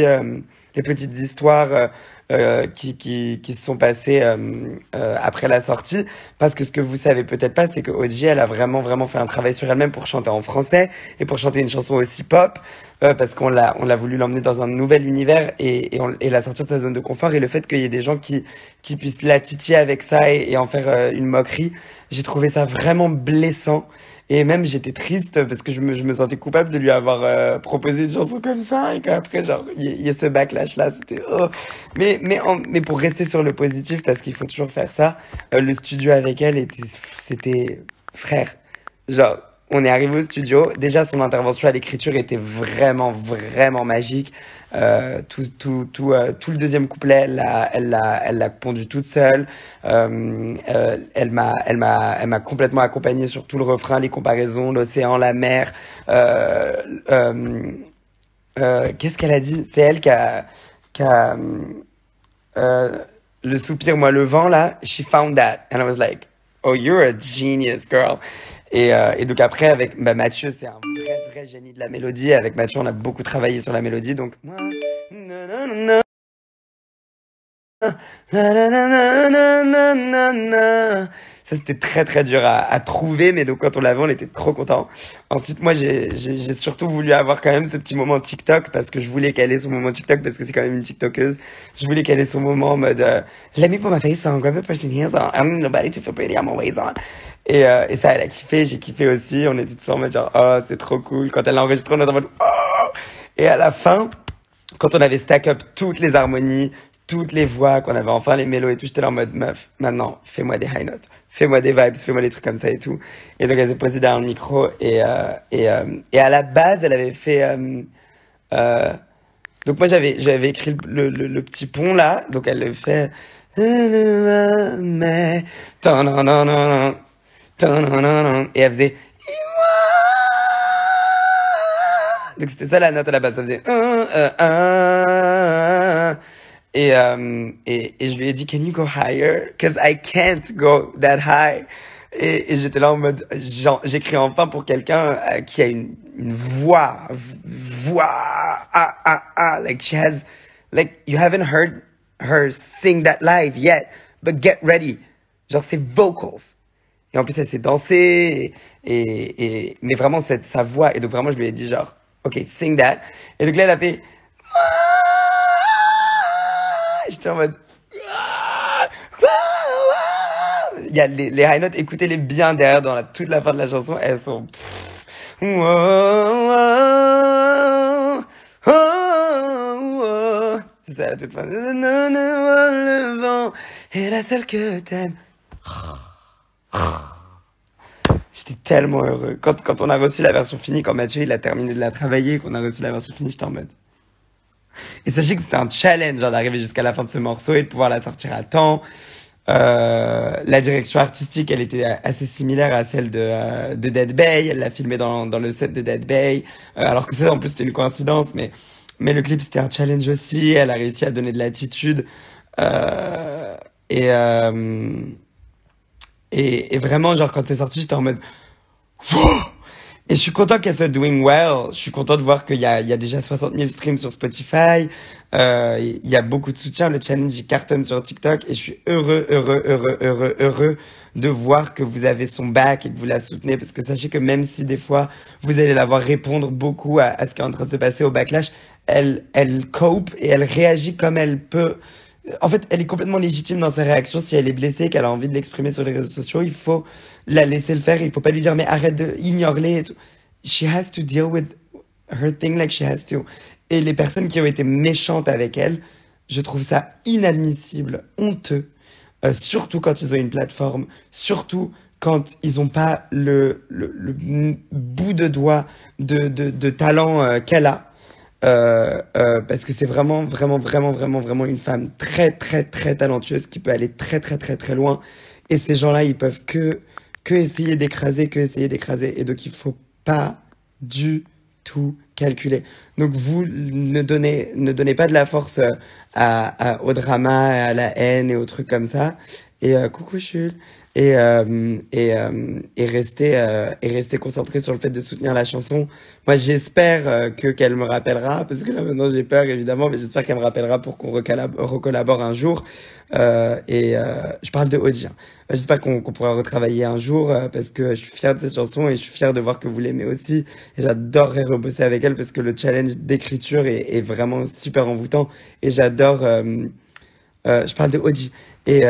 histoires qui se sont passées après la sortie. Parce que ce que vous savez peut-être pas, c'est que Oji, elle a vraiment, vraiment fait un travail sur elle-même pour chanter en français et pour chanter une chanson aussi pop. Parce on l'a voulu l'emmener dans un nouvel univers et la sortir de sa zone de confort. Et le fait qu'il y ait des gens qui puissent la titiller avec ça et en faire une moquerie, j'ai trouvé ça vraiment blessant. Et même j'étais triste parce que je me sentais coupable de lui avoir proposé une chanson comme ça et qu'après genre il y a ce backlash là, c'était oh. Mais pour rester sur le positif parce qu'il faut toujours faire ça, le studio avec elle c'était frère. Genre on est arrivé au studio, déjà son intervention à l'écriture était vraiment vraiment magique. Tout le deuxième couplet, elle l'a pondu toute seule. Elle m'a complètement accompagné sur tout le refrain, les comparaisons, l'océan, la mer. Euh, euh, Qu'est-ce qu'elle a dit? C'est elle qui a euh, le soupir, moi le vent là. She found that, and I was like, oh, you're a genius, girl. Et donc après avec Mathieu, c'est un vrai génie de la mélodie. Avec Mathieu, on a beaucoup travaillé sur la mélodie, donc moi. Ça, c'était très très dur à trouver, mais donc quand on l'avait, on était trop contents. Ensuite, moi, j'ai surtout voulu avoir quand même ce petit moment TikTok parce que je voulais qu'elle ait son moment TikTok parce que c'est quand même une TikTokeuse. Je voulais qu'elle ait son moment en mode let me put my face on, grab a person hands on, I don't need nobody to feel pretty, I'm always on. Et ça, elle a kiffé, j'ai kiffé aussi. On était tous en mode genre oh, c'est trop cool. Quand elle l'a enregistré, on était en mode oh! Et à la fin, quand on avait stack up toutes les harmonies, toutes les voix, qu'on avait enfin les mélos et tout, j'étais là en mode meuf, maintenant, fais-moi des high notes, fais-moi des vibes, fais-moi des trucs comme ça et tout. Et donc elle s'est posée derrière le micro et à la base, elle avait fait. Euh, donc moi j'avais écrit le petit pont là, donc elle le fait. Mais et elle faisait. Donc c'était ça la note à la base, ça faisait et je lui ai dit, can you go higher? Cause I can't go that high. Et j'étais là en mode, j'écris enfin pour quelqu'un qui a une voix, like she has, like you haven't heard her sing that live yet, but get ready. Genre c'est vocals. Et en plus elle s'est dansée mais vraiment sa voix. Et donc vraiment je lui ai dit genre, Ok, sing that. Et donc là, elle a fait, j'étais en mode, il y a les high notes, écoutez-les bien derrière dans toute la fin de la chanson, elles sont, c'est ça la toute fin. Le vent est la seule que t'aimes. J'étais tellement heureux. Quand on a reçu la version finie, quand Mathieu il a terminé de la travailler, qu'on a reçu la version finie, j'étais en mode. Et sachez que c'était un challenge hein, d'arriver jusqu'à la fin de ce morceau et de pouvoir la sortir à temps. La direction artistique, elle était assez similaire à celle de Dead Bay. Elle l'a filmé dans le set de Dead Bay. Alors que ça, en plus, c'était une coïncidence. Mais le clip, c'était un challenge aussi. Elle a réussi à donner de l'attitude. Euh, et, euh, et vraiment, genre, quand c'est sorti, j'étais en mode... Et je suis content qu'elle soit doing well. Je suis content de voir qu'il y a déjà 60 000 streams sur Spotify. Il y a beaucoup de soutien. Le challenge, il cartonne sur TikTok. Et je suis heureux de voir que vous avez son back et que vous la soutenez. Parce que sachez que même si des fois, vous allez la voir répondre beaucoup à ce qui est en train de se passer au backlash, elle cope et elle réagit comme elle peut. En fait, elle est complètement légitime dans ses réactions. Si elle est blessée, qu'elle a envie de l'exprimer sur les réseaux sociaux, il faut la laisser le faire. Il faut pas lui dire, mais arrête de ignorer et tout. She has to deal with her thing like she has to. Et les personnes qui ont été méchantes avec elle, je trouve ça inadmissible, honteux. Surtout quand ils ont une plateforme, surtout quand ils ont pas le bout de doigt de talent qu'elle a. Parce que c'est vraiment une femme très talentueuse qui peut aller très loin. Et ces gens-là, ils peuvent que essayer d'écraser, Et donc, il faut pas du tout calculer. Donc, vous ne donnez pas de la force au drama, à la haine et aux trucs comme ça. Et coucou Chul. Et rester concentré sur le fait de soutenir la chanson. Moi, j'espère qu'elle me rappellera, parce que là maintenant j'ai peur évidemment, mais j'espère qu'elle me rappellera pour qu'on recollabore un jour. Je parle de Audi. Hein. J'espère qu'on pourra retravailler un jour, parce que je suis fier de cette chanson et je suis fier de voir que vous l'aimez aussi. Et j'adorerais rebosser avec elle parce que le challenge d'écriture est vraiment super envoûtant. Et je parle de Audi. Et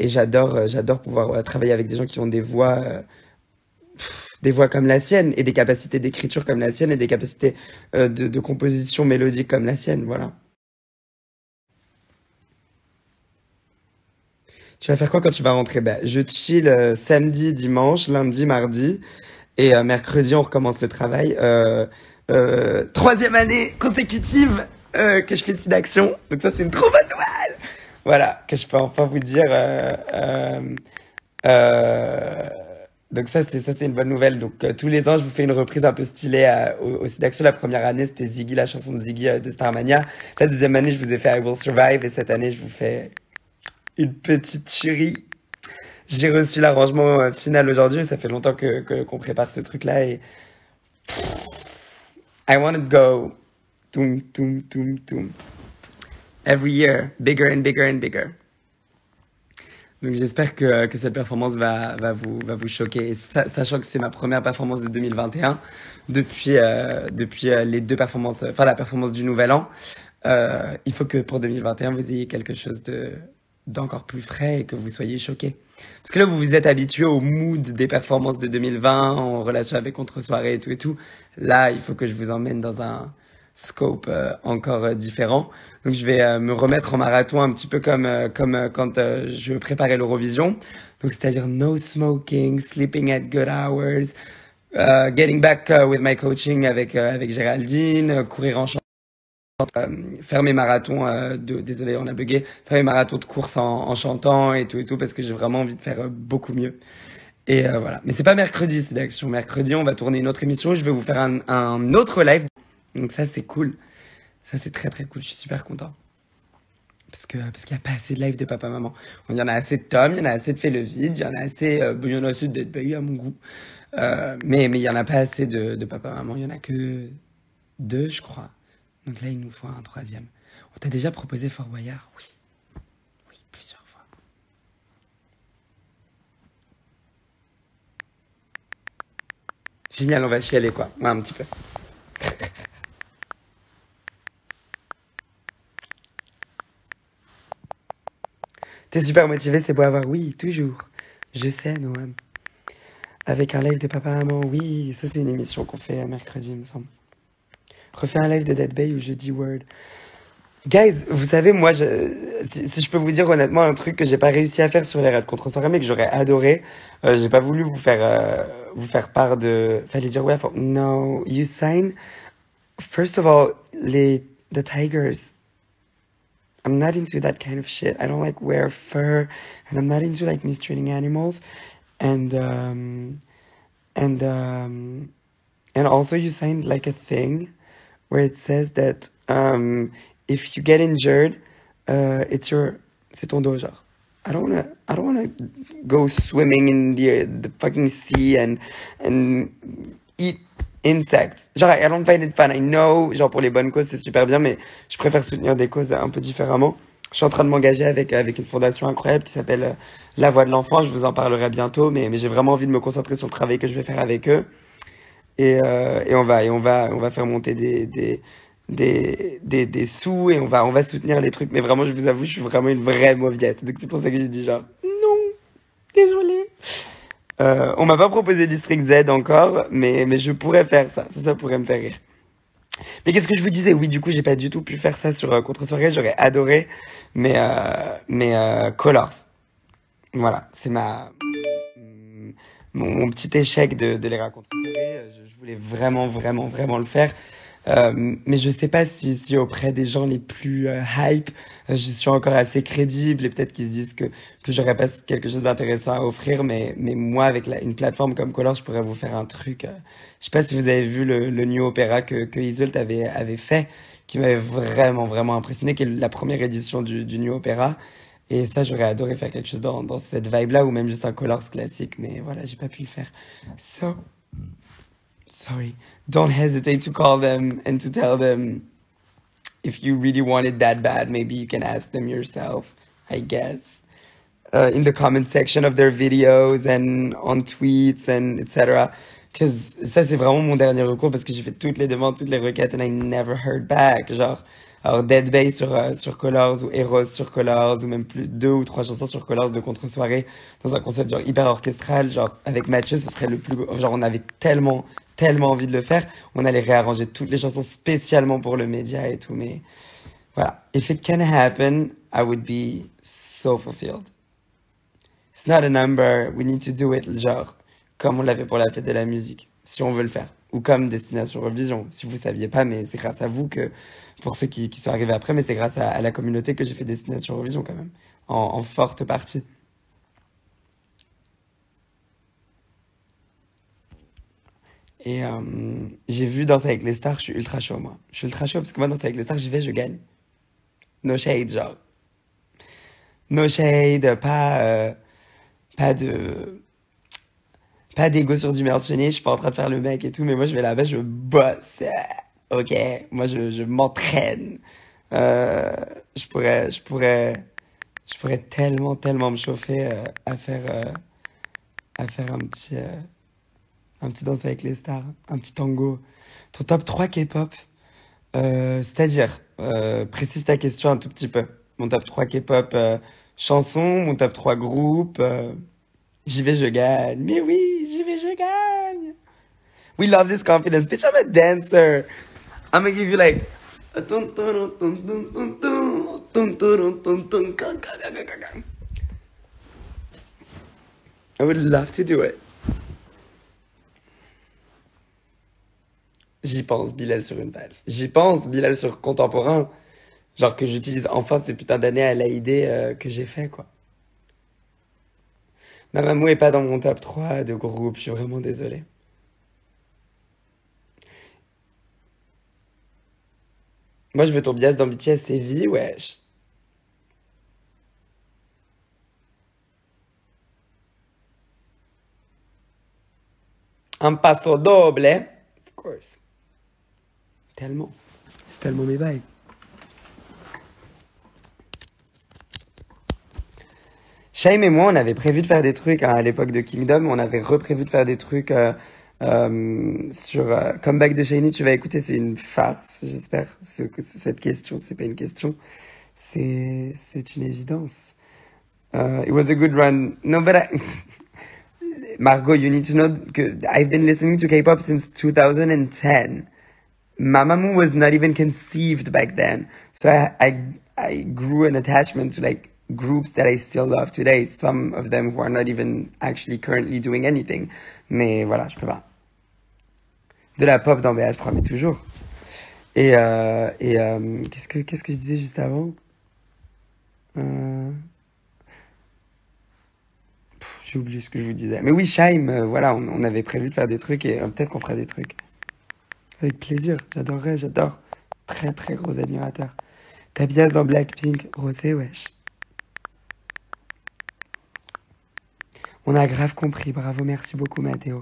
j'adore pouvoir travailler avec des gens qui ont des voix comme la sienne et des capacités d'écriture comme la sienne et des capacités de composition mélodique comme la sienne, voilà. Tu vas faire quoi quand tu vas rentrer? Ben, je chill samedi, dimanche, lundi, mardi et mercredi on recommence le travail. Troisième année consécutive que je fais de SIDAction, donc ça c'est une trop bonne nouvelle. Voilà, que je peux enfin vous dire. Euh, donc ça c'est une bonne nouvelle. Donc tous les ans je vous fais une reprise un peu stylée au SIDAction. La première année c'était Ziggy, la chanson de Ziggy de Starmania. La deuxième année je vous ai fait I Will Survive et cette année je vous fais une petite chérie. J'ai reçu l'arrangement final aujourd'hui. Ça fait longtemps qu'on prépare ce truc-là et I want to go. Toum, toum, toum, toum. Every year, bigger and bigger and bigger. Donc j'espère que cette performance va vous choquer. Sachant que c'est ma première performance de 2021 depuis les deux performances, enfin la performance du Nouvel An. Il faut que pour 2021 vous ayez quelque chose d'encore plus frais et que vous soyez choqués. Parce que là vous vous êtes habitué au mood des performances de 2020 en relation avec Contre-soirée et tout. Là il faut que je vous emmène dans un scope encore différent. Donc je vais me remettre en marathon un petit peu comme quand je préparais l'Eurovision. Donc c'est-à-dire no smoking, sleeping at good hours, getting back with my coaching avec Géraldine, courir en chantant, faire mes marathons désolé on a bugué, faire mes marathons de course en chantant et tout parce que j'ai vraiment envie de faire beaucoup mieux. Et voilà. Mais c'est pas mercredi, c'est d'action. Mercredi, on va tourner une autre émission. Je vais vous faire un autre live. Donc ça, c'est cool. Ça, c'est très cool. Je suis super content. Parce qu'il n'y a pas assez de live de papa-maman. Il y en a assez de Tom, il y en a assez de Fais le vide, il y en a assez, il y en a assez d'être bailli à mon goût. Mais il n'y en a pas assez de papa-maman. Il y en a que deux, je crois. Donc là, il nous faut un troisième. On t'a déjà proposé Fort Boyard? Oui. Oui, plusieurs fois. Génial, on va chialer, quoi. Ouais, un petit peu. T'es super motivé, c'est beau à voir. Oui, toujours. Je sais, Noam. Avec un live de papa maman, oui, ça c'est une émission qu'on fait mercredi, il me semble. Refais un live de Dead Bay où je dis Word. Guys, vous savez, moi, si je peux vous dire honnêtement un truc que j'ai pas réussi à faire sur les rats de contre-soirée, mais que j'aurais adoré, j'ai pas voulu vous faire part de... Fallait dire, ouais, no, you sign, first of all, the Tigers. I'm not into that kind of shit. I don't like wear fur, and I'm not into like mistreating animals. And, and, um, and also you signed like a thing where it says that if you get injured, c'est ton dos, genre. I don't wanna go swimming in the fucking sea and eat insects. Genre, I don't find it fun. I know, genre pour les bonnes causes c'est super bien, mais je préfère soutenir des causes un peu différemment. Je suis en train de m'engager avec une fondation incroyable qui s'appelle La Voix de l'Enfant. Je vous en parlerai bientôt, mais j'ai vraiment envie de me concentrer sur le travail que je vais faire avec eux. Et on va faire monter des sous et on va soutenir les trucs. Mais vraiment, je vous avoue, je suis vraiment une vraie mauviette. Donc c'est pour ça que j'ai dit genre, non, désolé. On m'a pas proposé District Z encore, mais je pourrais faire ça. Ça pourrait me faire rire. Mais qu'est-ce que je vous disais? Oui, du coup, j'ai pas du tout pu faire ça sur Contre-soirée. J'aurais adoré. Mais Colors. Voilà, c'est mon petit échec de les raconter. Je voulais vraiment, vraiment, vraiment le faire. Mais je sais pas si auprès des gens les plus hype, je suis encore assez crédible et peut-être qu'ils se disent que j'aurais pas quelque chose d'intéressant à offrir. Mais moi, avec une plateforme comme Color, je pourrais vous faire un truc. Je sais pas si vous avez vu le New Opera que Iseult avait fait, qui m'avait vraiment, vraiment impressionné, qui est la première édition du New Opera. Et ça, j'aurais adoré faire quelque chose dans cette vibe-là, ou même juste un Colors classique, mais voilà, j'ai pas pu le faire. So, sorry. Don't hesitate to call them and to tell them if you really want it that bad. Maybe you can ask them yourself, I guess. In the comment section of their videos and on tweets and etc. Because ça, c'est vraiment mon dernier recours parce que j'ai fait toutes les demandes, toutes les requêtes and I never heard back. Genre, alors Dead Bay sur Colors ou Eros sur Colors ou même plus 2 ou 3 chansons sur Colors de contre-soirée dans un concept genre hyper orchestral. Genre, avec Mathieu, ce serait le plus... Genre, on avait tellement, tellement envie de le faire. On allait réarranger toutes les chansons spécialement pour le média et tout, mais voilà. If it can happen, I would be so fulfilled. It's not a number, we need to do it, genre, comme on l'a fait pour la fête de la musique, si on veut le faire. Ou comme Destination Eurovision, si vous saviez pas, mais c'est grâce à vous que, pour ceux qui sont arrivés après, mais c'est grâce à la communauté que j'ai fait Destination Eurovision quand même, en forte partie. Et j'ai vu Danser avec les stars, je suis ultra chaud moi. Je suis ultra chaud parce que moi, Danser avec les stars, j'y vais, je gagne. No shade, genre. No shade, pas de... Pas d'ego surdimensionné, je suis pas en train de faire le mec et tout, mais moi je vais là-bas, je bosse. Ok, moi je m'entraîne. Euh, je pourrais, je pourrais, je pourrais tellement, tellement me chauffer à faire un petit danse avec les stars, un petit tango. Ton top 3 K-pop, c'est-à-dire, précise ta question un tout petit peu. Mon top 3 K-pop chanson, mon top 3 groupe, j'y vais, je gagne. Mais oui, j'y vais, je gagne. We love this confidence. Bitch, I'm a dancer. I'm gonna give you like a tun tun tun tun tun tun tun tun tun tun tun. I would love to do it. J'y pense, Bilal sur une valse. J'y pense, Bilal sur contemporain. Genre que j'utilise enfin ces putains d'années à l'AID que j'ai fait, quoi. Mamamou est pas dans mon top 3 de groupe, je suis vraiment désolé. Moi, je veux ton bias dans BTS Séville, wesh. Un passo doble, of course. Tellement. C'est tellement mes bails. Shaim et moi, on avait prévu de faire des trucs hein, à l'époque de Kingdom. On avait reprévu de faire des trucs sur Comeback de Shiny. Tu vas écouter, c'est une farce, j'espère. Cette question, c'est pas une question. C'est une évidence. It was a good run. No, but Margot, you need to know that I've been listening to K-pop since 2010. Mamamoo was not even conceived back then. So I grew an attachment to like groups that I still love today. Some of them who are not even actually currently doing anything. Mais voilà, je peux pas. De la pop dans BH3, mais toujours. Qu'est-ce que je disais juste avant? Euh, j'ai oublié ce que je vous disais. Mais oui, Shaim, voilà, on avait prévu de faire des trucs et peut-être qu'on fera des trucs. Avec plaisir, j'adorerais, j'adore. Très très gros admirateur. Tabias dans Blackpink, Rosé, wesh. On a grave compris, bravo, merci beaucoup Mathéo.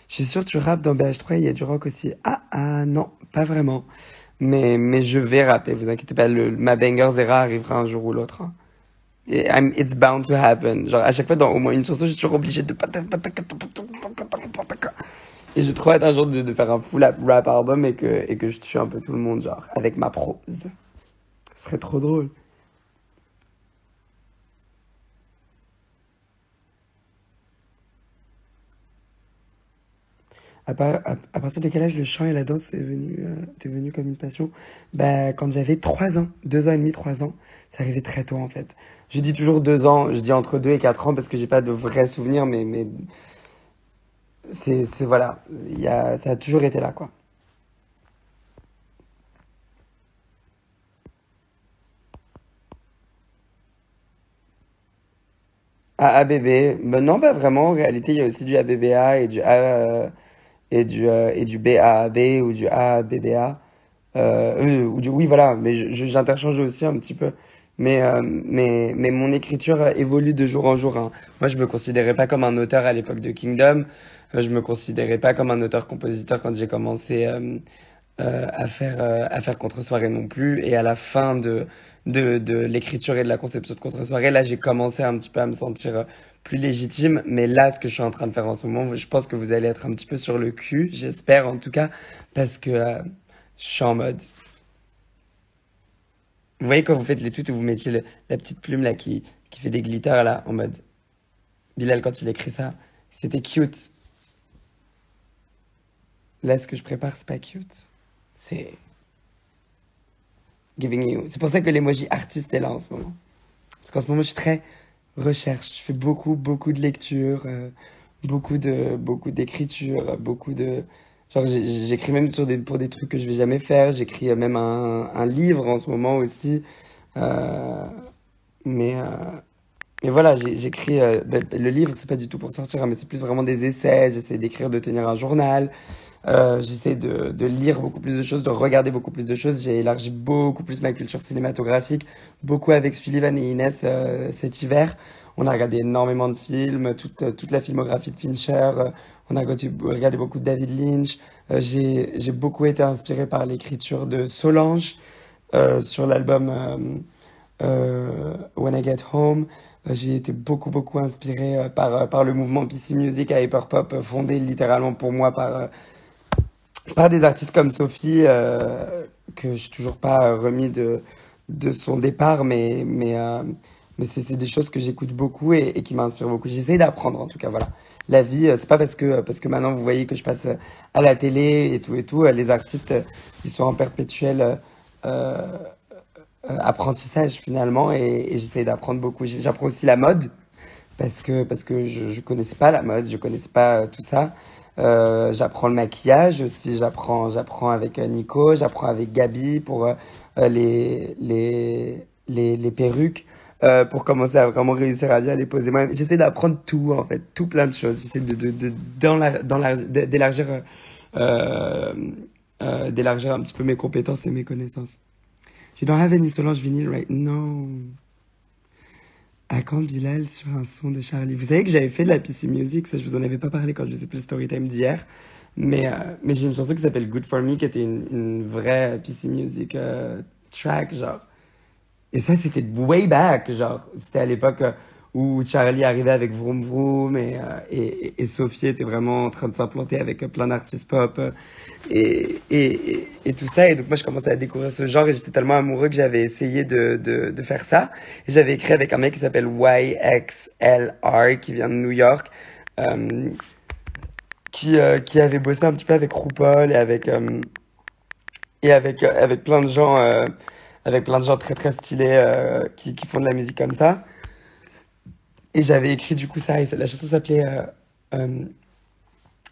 Je suis sûr que tu rappes dans BH3, il y a du rock aussi. Ah, non, pas vraiment. Mais je vais rapper, vous inquiétez pas, ma banger Zera arrivera un jour ou l'autre, hein. It's bound to happen. Genre, à chaque fois, dans au moins une chanson, je suis toujours obligé de... Et j'ai trop hâte un jour de faire un full rap album et que je tue un peu tout le monde, genre, avec ma prose. Ce serait trop drôle. À partir de quel âge le chant et la danse est devenu comme une passion? Bah, quand j'avais 3 ans, 2 ans et demi, 3 ans, ça arrivait très tôt en fait. Je dis toujours 2 ans, je dis entre 2 et 4 ans parce que j'ai pas de vrais souvenirs, mais voilà, ça a toujours été là quoi. ABB, ben non, pas vraiment. En réalité, il y a aussi du ABBA et du BAAB ou du ABBA. Oui, voilà, mais j'interchange aussi un petit peu. Mais mon écriture évolue de jour en jour, hein. Moi, je me considérais pas comme un auteur à l'époque de Kingdom. Je me considérais pas comme un auteur-compositeur quand j'ai commencé à faire Contre-soirée non plus. Et à la fin de l'écriture et de la conception de Contre-soirée, là, j'ai commencé un petit peu à me sentir plus légitime. Mais là, ce que je suis en train de faire en ce moment, je pense que vous allez être un petit peu sur le cul, j'espère en tout cas, parce que je suis en mode. Vous voyez quand vous faites les tweets où vous mettiez la petite plume là qui fait des glitters là, en mode. Bilal, quand il écrit ça, c'était cute. Là, ce que je prépare, c'est pas cute. C'est giving you. C'est pour ça que l'emoji artiste est là en ce moment. Parce qu'en ce moment, je suis très recherche. Je fais beaucoup, beaucoup de lectures, beaucoup d'écriture, beaucoup de. Genre, j'écris même pour des trucs que je vais jamais faire. J'écris même un livre en ce moment aussi. Euh, mais, euh, mais voilà, j'écris. Le livre, c'est pas du tout pour sortir, hein, mais c'est plus vraiment des essais. J'essaie d'écrire, de tenir un journal. J'essaie de lire beaucoup plus de choses, de regarder beaucoup plus de choses. J'ai élargi beaucoup plus ma culture cinématographique, beaucoup avec Sullivan et Inès cet hiver. On a regardé énormément de films, toute la filmographie de Fincher. On a regardé beaucoup de David Lynch. J'ai beaucoup été inspiré par l'écriture de Solange sur l'album When I Get Home. J'ai été beaucoup, beaucoup inspiré par le mouvement PC Music à Hyperpop, fondé littéralement pour moi par des artistes comme Sophie, que je n'ai toujours pas remis de son départ, mais c'est des choses que j'écoute beaucoup et qui m'inspirent beaucoup. J'essaie d'apprendre en tout cas, voilà. La vie, c'est pas parce que maintenant vous voyez que je passe à la télé et tout, les artistes, ils sont en perpétuel euh, apprentissage finalement et j'essaie d'apprendre beaucoup. J'apprends aussi la mode parce que je connaissais pas la mode, je connaissais pas tout ça. J'apprends le maquillage aussi, j'apprends avec Nico, j'apprends avec Gabi pour les perruques, pour commencer à vraiment réussir à bien les poser moi-même. J'essaie d'apprendre tout en fait, tout plein de choses. J'essaie euh, d'élargir un petit peu mes compétences et mes connaissances. You don't have any Solange vinyl right? No. À quand Bilal sur un son de Charlie? Vous savez que j'avais fait de la PC Music, ça je vous en avais pas parlé quand je vous ai fait le storytime d'hier. Mais j'ai une chanson qui s'appelle Good For Me qui était une vraie PC Music track, genre. Et ça c'était way back, genre. C'était à l'époque où Charlie arrivait avec Vroom Vroom et Sophie était vraiment en train de s'implanter avec plein d'artistes pop et tout ça. Et donc moi je commençais à découvrir ce genre et j'étais tellement amoureux que j'avais essayé de faire ça. Et j'avais écrit avec un mec qui s'appelle YXLR qui vient de New York. euh, qui avait bossé un petit peu avec RuPaul avec avec plein de gens très très stylés qui font de la musique comme ça. Et j'avais écrit du coup ça, et la chanson s'appelait euh,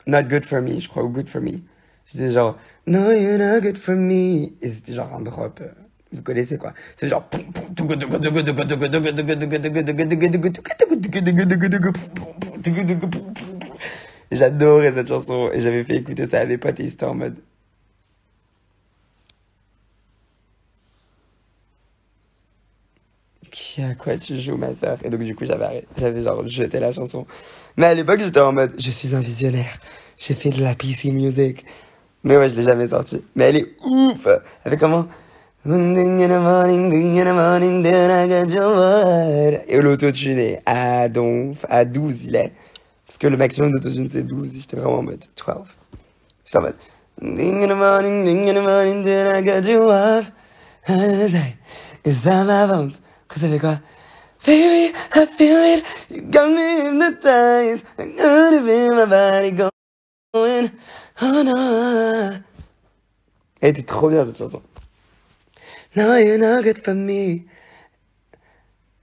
Not Good For Me, je crois, ou Good For Me. C'était genre No, you're not good for me. Et c'était genre un drop. Vous connaissez quoi? C'est genre. Et j'adorais cette chanson. Et j'avais fait écouter ça à des potes et ils étaient en mode. Qui à quoi tu joues, ma sœur? Et donc, du coup, j'avais genre jeté la chanson. Mais à l'époque, j'étais en mode, je suis un visionnaire. J'ai fait de la PC music. Mais ouais, je l'ai jamais sortie. Mais elle est ouf! Elle fait comment? Et l'autotune est à 12 il est. Parce que le maximum d'autotune c'est 12 et j'étais vraiment en mode 12. J'étais en mode. Ding in the morning, ding in the morning, then I got you off. It's on my bones. Après ça fait quoi? Baby, I feel it. You got me hypnotized. I gotta feel my body going. Oh no. Elle était trop bien cette chanson. No, you're not good for me.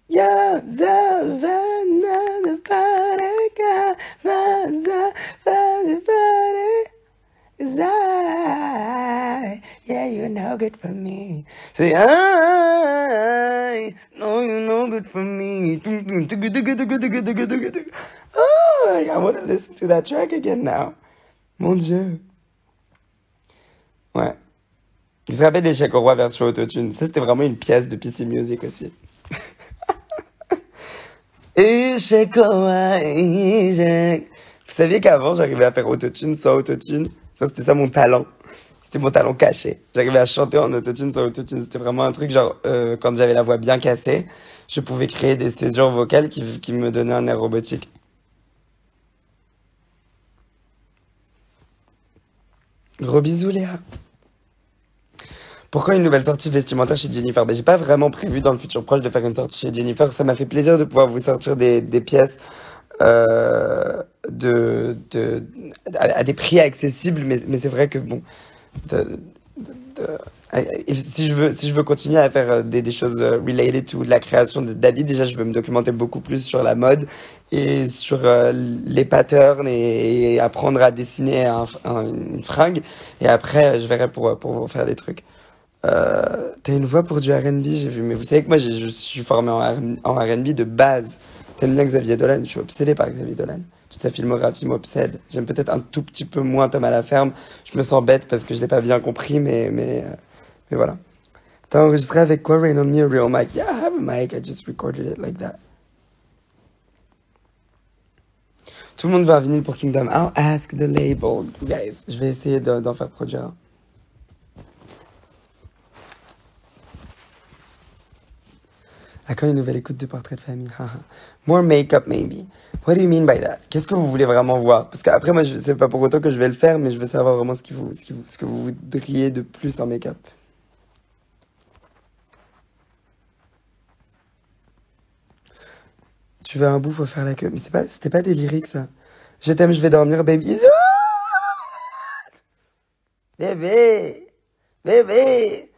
You're the party girl. The party. Yeah, you're no good for me. Say, I know you're no good for me. Oh, I want to listen to that track again now. Mon Dieu. Ouais. Je me rappelle d'échec au roi version autotune. Ça, c'était vraiment une pièce de PC Music aussi. Échec au roi, échec. Vous saviez qu'avant, j'arrivais à faire autotune sans autotune? Genre, c'était ça mon talent. C'était mon talent caché. J'arrivais à chanter en autotune sans autotune. C'était vraiment un truc, genre, quand j'avais la voix bien cassée, je pouvais créer des césures vocales qui me donnaient un air robotique. Gros bisous, Léa. Pourquoi une nouvelle sortie vestimentaire chez Jennifer? Ben, j'ai pas vraiment prévu dans le futur proche de faire une sortie chez Jennifer. Ça m'a fait plaisir de pouvoir vous sortir des pièces euh, de, à des prix accessibles, mais c'est vrai que bon, de, si je veux continuer à faire des choses related to de la création d'habits, déjà je veux me documenter beaucoup plus sur la mode et sur les patterns et apprendre à dessiner une fringue. Et après, je verrai pour vous faire des trucs. T'as une voix pour du R&B, j'ai vu. Mais vous savez que moi, je suis formé en R&B de base. T'aimes bien Xavier Dolan? Je suis obsédé par Xavier Dolan. Toute sa filmographie m'obsède. J'aime peut-être un tout petit peu moins Thomas Laferme. Je me sens bête parce que je l'ai pas bien compris, mais voilà. T'as enregistré avec quoi, Rain on Me, a real mic? Yeah, I have a mic. I just recorded it like that. Tout le monde veut un vinyle pour Kingdom. I'll ask the label, guys. Je vais essayer d'en faire produire un. À quand une nouvelle écoute de Portrait de famille? Haha. More makeup, maybe. What do you mean by that? Qu'est-ce que vous voulez vraiment voir? Parce qu'après, moi, c'est pas pour autant que je vais le faire, mais je veux savoir vraiment ce que vous voudriez de plus en make-up. Tu veux un bout, faut faire la queue. Mais c'était pas des lyriques, ça. Je t'aime, je vais dormir, baby. Bébé! Bébé!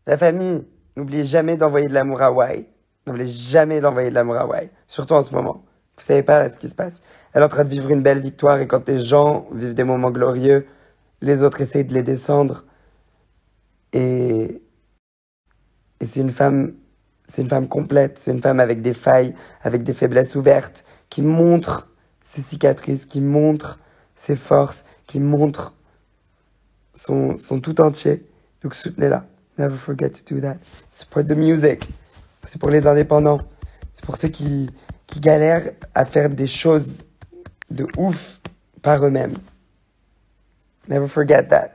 La famille, n'oubliez jamais d'envoyer de l'amour à Wai. N'oubliez jamais d'envoyer de l'amour à Wai. Surtout en ce moment. Vous savez pas là, ce qui se passe. Elle est en train de vivre une belle victoire et quand les gens vivent des moments glorieux, les autres essayent de les descendre. Et, et c'est une femme complète. C'est une femme avec des failles, avec des faiblesses ouvertes, qui montre ses cicatrices, qui montre ses forces, qui montre son tout entier. Donc soutenez-la. Never forget to do that. Support the music. C'est pour les indépendants. C'est pour ceux qui galèrent à faire des choses de ouf par eux-mêmes. Never forget that.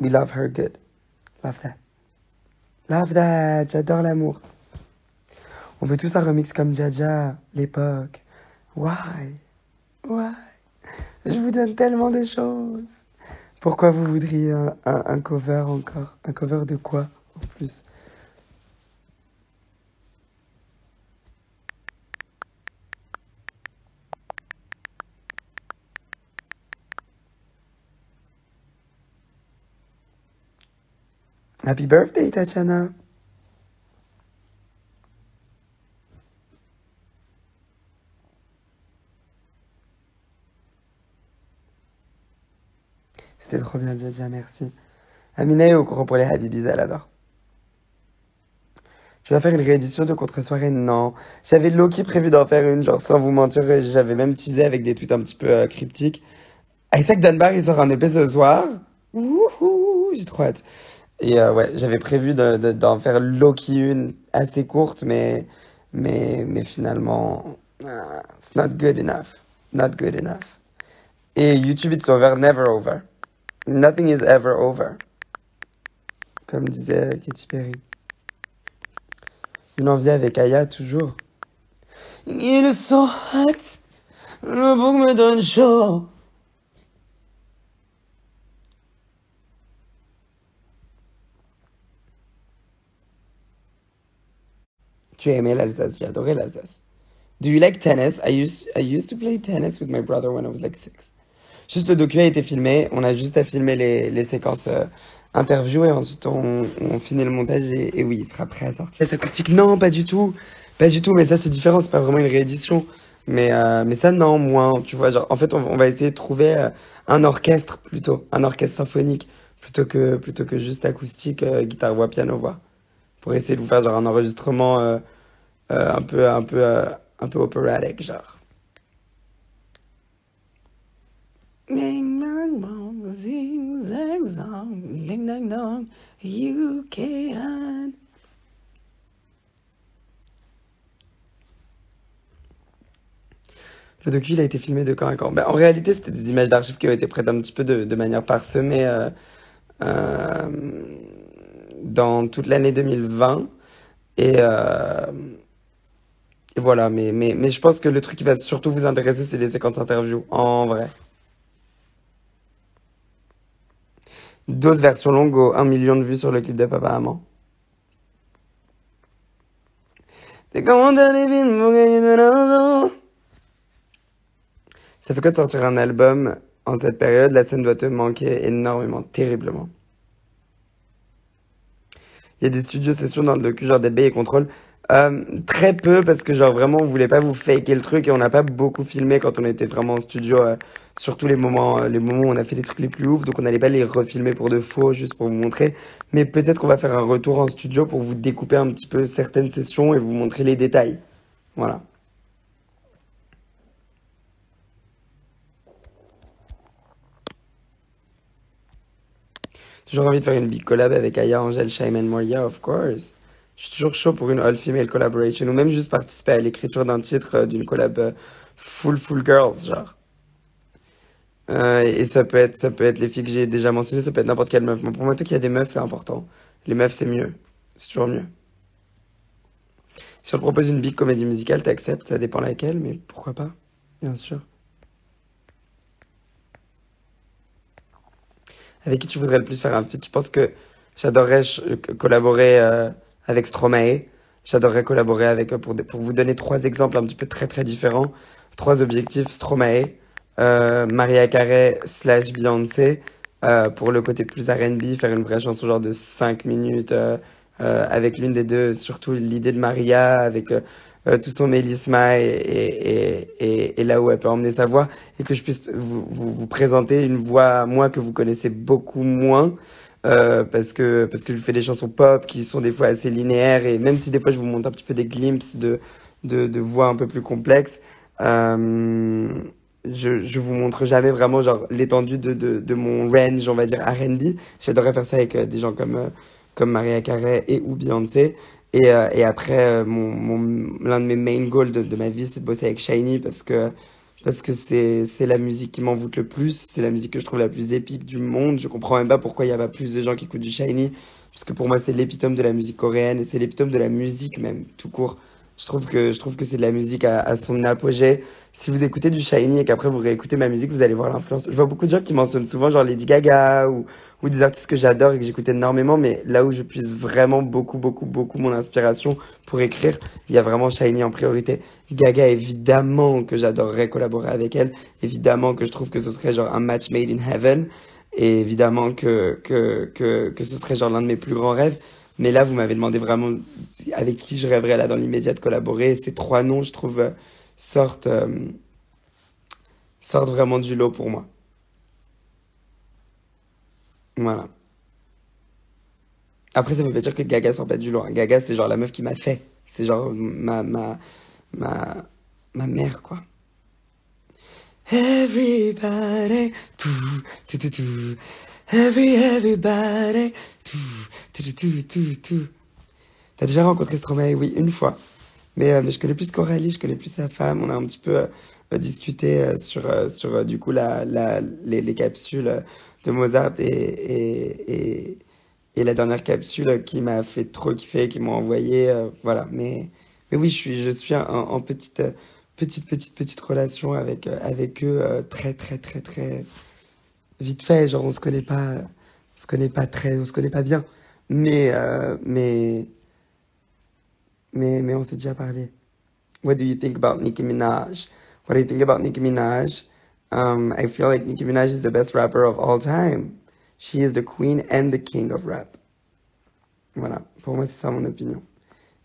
We love her good. Love that. Love that. J'adore l'amour. On veut tous un remix comme Jaja, l'époque. Why? Why? Je vous donne tellement de choses. Pourquoi vous voudriez un cover encore? Un cover de quoi en plus? Happy birthday, Tatiana. C'était trop bien, Jaja, merci. Amina est au courant pour les Habibis, elle adore. Tu vas faire une réédition de Contre-soirée? Non. J'avais Loki prévu d'en faire une, genre sans vous mentir, j'avais même teasé avec des tweets un petit peu cryptiques. Isaac Dunbar, il sort un EP ce soir. Wouhou, j'ai trop hâte. Et ouais, j'avais prévu d'en faire Loki une assez courte, mais finalement, it's not good enough. Not good enough. Et YouTube, it's over, never over. Nothing is ever over. Comme disait Katy Perry. Une envie avec Aya, toujours. Il est so hot, le bouc me donne chaud. Tu as aimé l'Alsace, j'ai adoré l'Alsace. Do you like tennis? I used to play tennis with my brother when I was like 6. Juste le docu a été filmé, on a juste à filmer les séquences interview et ensuite on finit le montage et oui, il sera prêt à sortir. Les acoustiques, non, pas du tout. Pas du tout, mais ça c'est différent, c'est pas vraiment une réédition. Mais ça, non, moins, tu vois, genre, en fait, on va essayer de trouver un orchestre plutôt, un orchestre symphonique, plutôt que juste acoustique, guitare, voix, piano, voix. Pour essayer de vous faire genre un enregistrement un peu opératique, genre. Ding dong dong, zing zang zong, ding dong dong, you can. Le docu, il a été filmé de quand à quand? Ben, en réalité, c'était des images d'archives qui ont été prêtes un petit peu de manière parsemée euh, dans toute l'année 2020. Et, euh, et voilà, mais je pense que le truc qui va surtout vous intéresser, c'est les séquences interviews, en vrai. Dose version longue aux 1 million de vues sur le clip de Papa Maman. T'es comment t'as des films pour gagner de l'argent? Ça fait quoi de sortir un album en cette période? La scène doit te manquer énormément, terriblement. Il y a des studios sessions dans le docu, genre Dead Bay et Control. Très peu, parce que genre vraiment, on voulait pas vous faker le truc et on n'a pas beaucoup filmé quand on était vraiment en studio, surtout les moments où on a fait les trucs les plus ouf, donc on n'allait pas les refilmer pour de faux, juste pour vous montrer. Mais peut-être qu'on va faire un retour en studio pour vous découper un petit peu certaines sessions et vous montrer les détails. Voilà. Toujours envie de faire une big collab avec Aya, Angèle, Shayman, Moria, of course. Je suis toujours chaud pour une all-female collaboration ou même juste participer à l'écriture d'un titre d'une collab full girls, genre. Et ça peut être les filles que j'ai déjà mentionnées, ça peut être n'importe quelle meuf. Mais pour moi, tant qu'il y a des meufs, c'est important. Les meufs, c'est mieux. C'est toujours mieux. Si on te propose une big comédie musicale, t'acceptes, ça dépend laquelle, mais pourquoi pas? Bien sûr. Avec qui tu voudrais le plus faire un feat? Je pense que j'adorerais collaborer avec Stromae. J'adorerais collaborer avec, pour vous donner trois exemples un petit peu très très différents. Trois objectifs, Stromae, Mariah Carey slash Beyoncé, pour le côté plus R&B, faire une vraie chanson genre de 5 minutes, avec l'une des deux, surtout l'idée de Maria, avec tout son mélisma et là où elle peut emmener sa voix, et que je puisse vous présenter une voix, moi, que vous connaissez beaucoup moins, parce que je fais des chansons pop qui sont des fois assez linéaires, et même si des fois je vous montre un petit peu des glimpses de voix un peu plus complexes, euh, je vous montre jamais vraiment genre l'étendue de mon range, on va dire R&B. J'adorerais faire ça avec des gens comme Mariah Carey et ou Beyoncé. Et après, l'un de mes main goals de ma vie, c'est de bosser avec Shiny parce que c'est la musique qui m'envoûte le plus, c'est la musique que je trouve la plus épique du monde. Je comprends même pas pourquoi il y a pas plus de gens qui écoutent du Shiny, parce que pour moi c'est l'épitome de la musique coréenne et c'est l'épitome de la musique même tout court. Je trouve que c'est de la musique à son apogée. Si vous écoutez du Shiny et qu'après vous réécoutez ma musique, vous allez voir l'influence. Je vois beaucoup de gens qui mentionnent souvent genre Lady Gaga ou des artistes que j'adore et que j'écoute énormément, mais là où je puise vraiment beaucoup, beaucoup, beaucoup mon inspiration pour écrire, il y a vraiment Shiny en priorité. Gaga, évidemment que j'adorerais collaborer avec elle, évidemment que je trouve que ce serait genre un match made in heaven, et évidemment que ce serait genre l'un de mes plus grands rêves. Mais là, vous m'avez demandé vraiment avec qui je rêverais là dans l'immédiat de collaborer. Et ces trois noms, je trouve, sortent, euh, sortent vraiment du lot pour moi. Voilà. Après, ça veut pas dire que Gaga sort pas du lot, hein. Gaga, c'est genre la meuf qui m'a fait. C'est genre ma, ma mère, quoi. Everybody, tout, tout, tout, tout. Everybody, tout, tout, tout, tout, tout, tout. T'as déjà rencontré Stromae? Oui, une fois. Mais je connais plus Coralie, je connais plus sa femme. On a un petit peu discuté sur du coup les capsules de Mozart et la dernière capsule qui m'a fait trop kiffer, qui m'ont envoyé. Voilà. Mais oui, je suis en petite, petite relation avec eux très, très, très, très vite fait. Genre, on se connaît pas bien. Mais on s'est déjà parlé. What do you think about Nicki Minaj? What do you think about Nicki Minaj? I feel like Nicki Minaj is the best rapper of all time. She is the queen and the king of rap. Voilà, pour moi c'est ça mon opinion.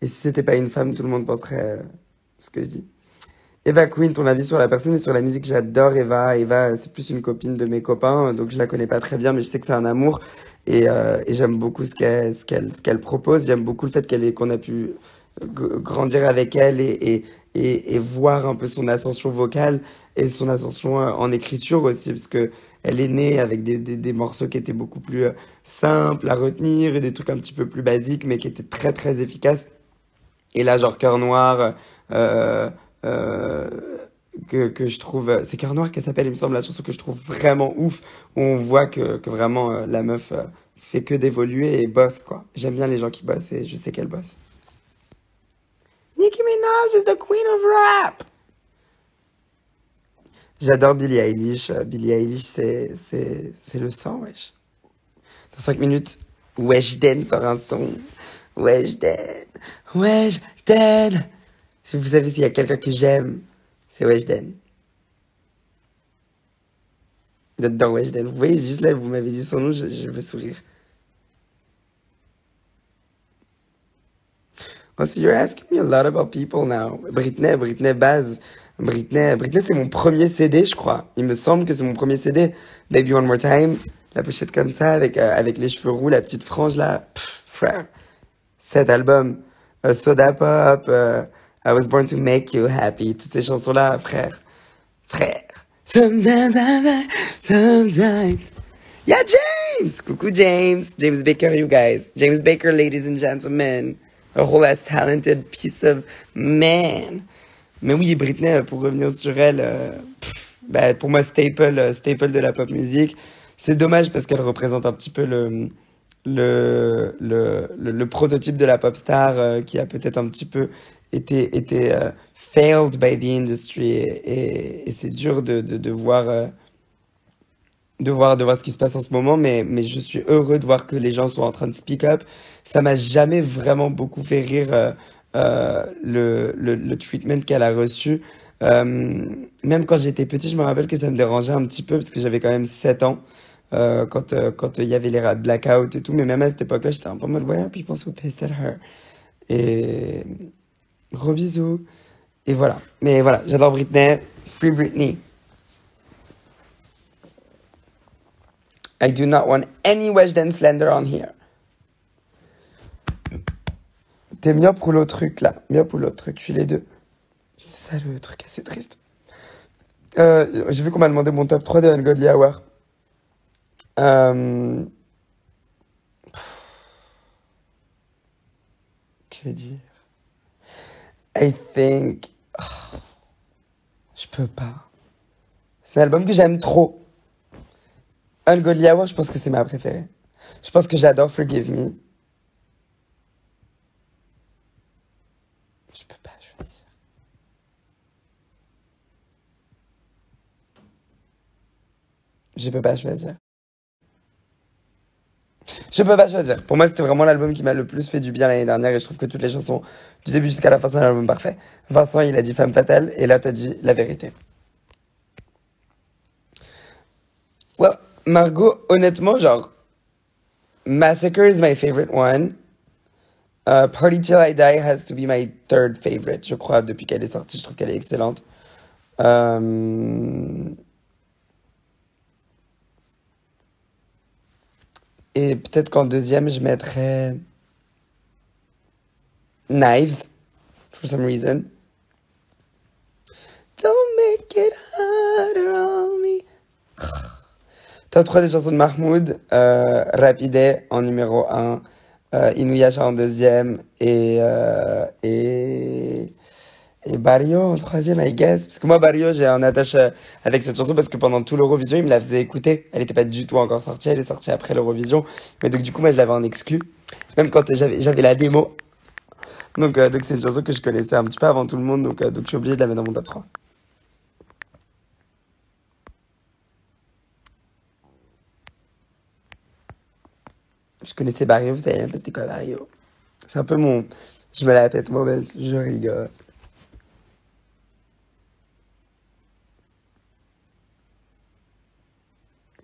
Et si c'était pas une femme, tout le monde penserait ce que je dis. Eva Queen, ton avis sur la personne et sur la musique, j'adore Eva. Eva, c'est plus une copine de mes copains, donc je la connais pas très bien, mais je sais que c'est un amour. Et j'aime beaucoup ce qu'elle propose. J'aime beaucoup le fait qu'on a pu grandir avec elle et voir un peu son ascension vocale et son ascension en écriture aussi, parce que elle est née avec des morceaux qui étaient beaucoup plus simples à retenir et des trucs un petit peu plus basiques, mais qui étaient très très efficaces. Et là, genre Cœur Noir, euh, euh, que je trouve, c'est Cœur Noir qu'elle s'appelle, il me semble, la chanson que je trouve vraiment ouf, où on voit que vraiment la meuf fait que d'évoluer et bosse, quoi. J'aime bien les gens qui bossent et je sais qu'elle bosse. Nicki Minaj is the queen of rap! J'adore Billie Eilish. Billie Eilish, c'est le sang, wesh. Dans 5 minutes, Weshden sort un son. Weshden, Weshden. Si vous savez s'il y a quelqu'un que j'aime, c'est Weshden. J'adore Weshden. Vous voyez, juste là, vous m'avez dit son nom, je veux sourire. Oh, so you're asking me a lot about people now. Britney Baz. Britney, c'est mon premier CD, je crois. Il me semble que c'est mon premier CD. Baby One More Time. La pochette comme ça, avec les cheveux roux, la petite frange là. Pff, frère. Cet album. Soda Pop. I Was Born to Make You Happy. Toutes ces chansons-là, frère. Frère. Sometimes. Yeah, James! Coucou, James. James Baker, you guys. James Baker, ladies and gentlemen. A whole ass talented piece of man. Mais oui, Britney, pour revenir sur elle, bah, pour moi, staple de la pop music. C'est dommage parce qu'elle représente un petit peu le prototype de la pop star qui a peut-être un petit peu été failed by the industry. Et c'est dur de voir ce qui se passe en ce moment, mais je suis heureux de voir que les gens sont en train de speak up. Ça m'a jamais vraiment beaucoup fait rire le treatment qu'elle a reçu. Même quand j'étais petit, je me rappelle que ça me dérangeait un petit peu parce que j'avais quand même 7 ans quand il y avait les blackouts et tout. Mais même à cette époque-là, j'étais un peu en mode, ouais, people so pissed at her. Et gros bisous. Et voilà. Mais voilà, j'adore Britney. Free Britney. I do not want any Weshden slander on here. T'es myope ou l'autre truc là? Myope ou l'autre truc? Je suis les deux. C'est ça le truc assez triste. J'ai vu qu'on m'a demandé mon top 3 de Ungodly Hour. Euh, que dire? I think. Je peux pas. C'est un album que j'aime trop. Ungodly Hour, je pense que c'est ma préférée. Je pense que j'adore Forgive Me. Je peux pas choisir. Je peux pas choisir. Je peux pas choisir. Pour moi, c'était vraiment l'album qui m'a le plus fait du bien l'année dernière et je trouve que toutes les chansons, du début jusqu'à la fin, c'est un album parfait. Vincent, il a dit Femme Fatale et là, t'as dit La Vérité. Well, Margot, honnêtement, genre, Massacre is my favorite one. Party Till I Die has to be my third favorite, je crois, depuis qu'elle est sortie. Je trouve qu'elle est excellente. Euh, Et peut-être qu'en deuxième, je mettrais Knives, for some reason. Don't make it harder on me. Top 3 des chansons de Mahmoud. Rapide en numéro 1. Inuyasha en deuxième. Et Barrio en troisième, I guess. Parce que moi, Barrio, j'ai un attache avec cette chanson parce que pendant tout l'Eurovision, il me la faisait écouter. Elle n'était pas du tout encore sortie, elle est sortie après l'Eurovision. Mais donc, du coup, moi, je l'avais en exclu. Même quand j'avais la démo. Donc c'est une chanson que je connaissais un petit peu avant tout le monde. Donc je suis obligé de la mettre dans mon top 3. Je connaissais Barrio, vous savez même pas c'était quoi Barrio. C'est un peu mon. Je me la pète moi-même, je rigole.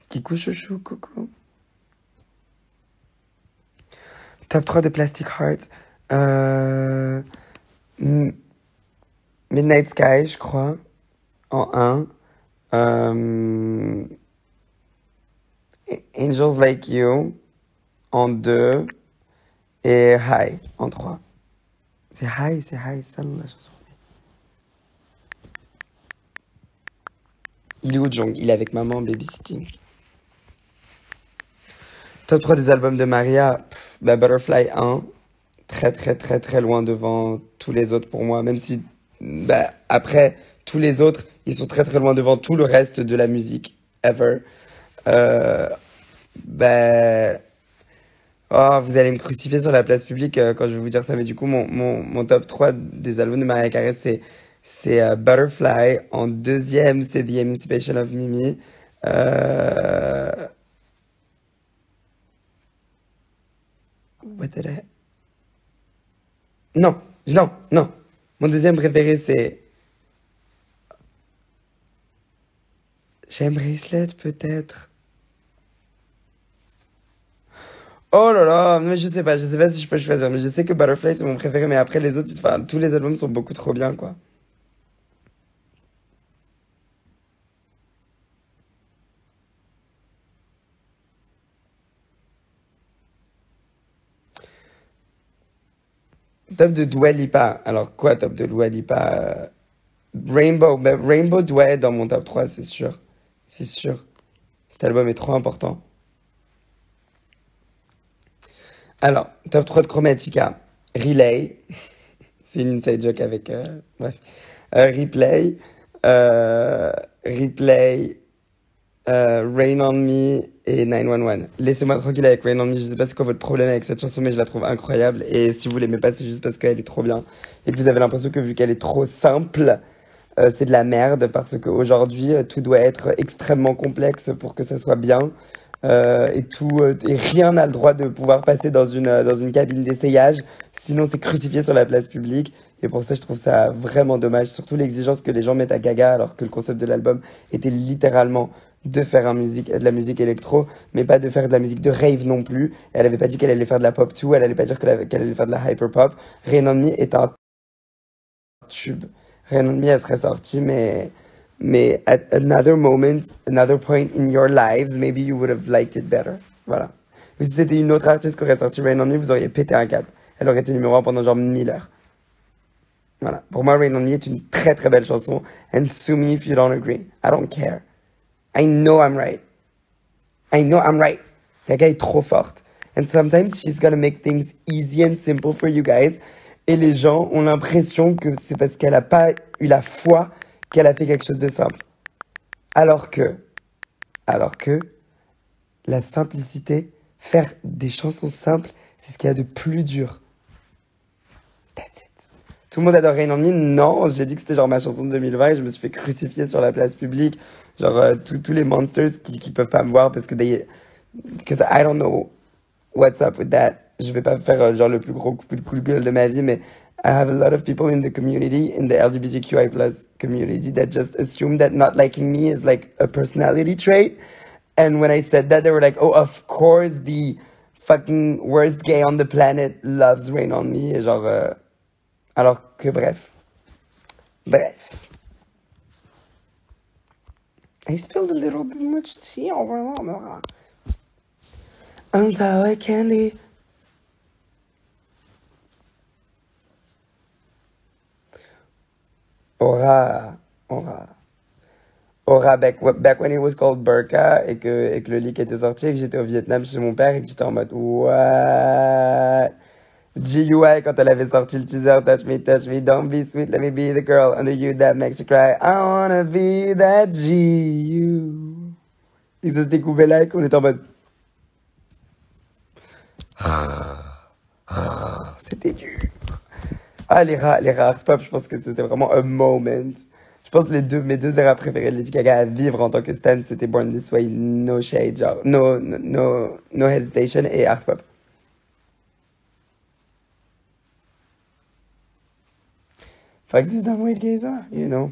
Kikou chouchou, coucou. Top 3 de Plastic Heart. Euh... M- Midnight Sky, je crois, en un. Euh... Angels Like You, en 2. Et High, en 3. C'est High, ça, la chanson. Il est où, Jong? Il est avec maman, babysitting. Top 3 des albums de Maria, bah Butterfly 1, très très très très loin devant tous les autres pour moi, même si bah, après tous les autres, ils sont très très loin devant tout le reste de la musique, ever. Euh, bah, oh, vous allez me crucifier sur la place publique quand je vais vous dire ça, mais du coup, mon top 3 des albums de Maria Carey, c'est Butterfly. En deuxième, c'est The Emancipation of Mimi. Euh, what did I... Non, non, non. Mon deuxième préféré, c'est J'aime Bracelet, peut-être. Oh là là, mais je sais pas si je peux choisir, mais je sais que Butterfly c'est mon préféré, mais après les autres, enfin, tous les albums sont beaucoup trop bien, quoi. Top de Dua Lipa. Alors quoi, top de Dua Lipa? Rainbow. Ben, Rainbow doit être dans mon top 3, c'est sûr. C'est sûr. Cet album est trop important. Alors, top 3 de Chromatica. Relay. C'est une inside joke avec... bref. Replay. Euh, Replay. Rain on Me et 911. Laissez-moi tranquille avec Rain on Me. Je sais pas c'est quoi votre problème avec cette chanson, mais je la trouve incroyable. Et si vous l'aimez pas, c'est juste parce qu'elle est trop bien. Et que vous avez l'impression que vu qu'elle est trop simple, c'est de la merde. Parce qu'aujourd'hui, tout doit être extrêmement complexe pour que ça soit bien. Et rien n'a le droit de pouvoir passer dans une cabine d'essayage. Sinon, c'est crucifié sur la place publique. Et pour ça, je trouve ça vraiment dommage. Surtout l'exigence que les gens mettent à Gaga, alors que le concept de l'album était littéralement de faire de la musique électro, mais pas de faire de la musique de rave non plus. Elle avait pas dit qu'elle allait faire de la pop too, elle allait pas dire qu'elle allait faire de la hyper pop. Rain on Me est un tube. Rain on Me, elle serait sortie, mais at another moment, another point in your lives, maybe you would have liked it better. Voilà. Si c'était une autre artiste qui aurait sorti Rain on Me, vous auriez pété un câble. Elle aurait été numéro 1 pendant genre 1000 heures. Voilà. Pour moi, Rain on Me est une très très belle chanson. And sue me if you don't agree. I don't care. I know I'm right. I know I'm right. Gaga est trop forte. And sometimes she's gonna make things easy and simple for you guys. Et les gens ont l'impression que c'est parce qu'elle a pas eu la foi qu'elle a fait quelque chose de simple. Alors que, alors que, la simplicité, faire des chansons simples, c'est ce qu'il y a de plus dur. That's it. Tout le monde adore Rain on Me. Non, j'ai dit que c'était genre ma chanson de 2020 et je me suis fait crucifier sur la place publique. Genre, tous les monsters qui peuvent pas me voir parce que because I don't know what's up with that. Je vais pas faire genre le plus gros coup de gueule de ma vie, mais I have a lot of people in the community, in the LGBTQI plus community, that just assume that not liking me is like a personality trait. And when I said that, they were like, oh, of course, the fucking worst gay on the planet loves Rain on Me. Et genre, alors que bref. Bref. I spilled a little bit much tea over there. I'm sour candy. Aura back when it was called Burqa et que le leak était sorti et que j'étais au Vietnam chez mon père et que j'étais en mode what? GUI quand elle avait sorti le teaser touch me, don't be sweet, let me be the girl under you that makes you cry. I wanna be that GU. Et ça s'était coupé là et qu'on était en mode c'était dur. Ah, les rares pop, je pense que c'était vraiment a moment. Je pense que mes deux eras préférées de Lady Gaga à vivre en tant que stan, c'était Born This Way, No Shade, genre, no Hesitation et Art Pop. Fuck this dumb white gays are, you know.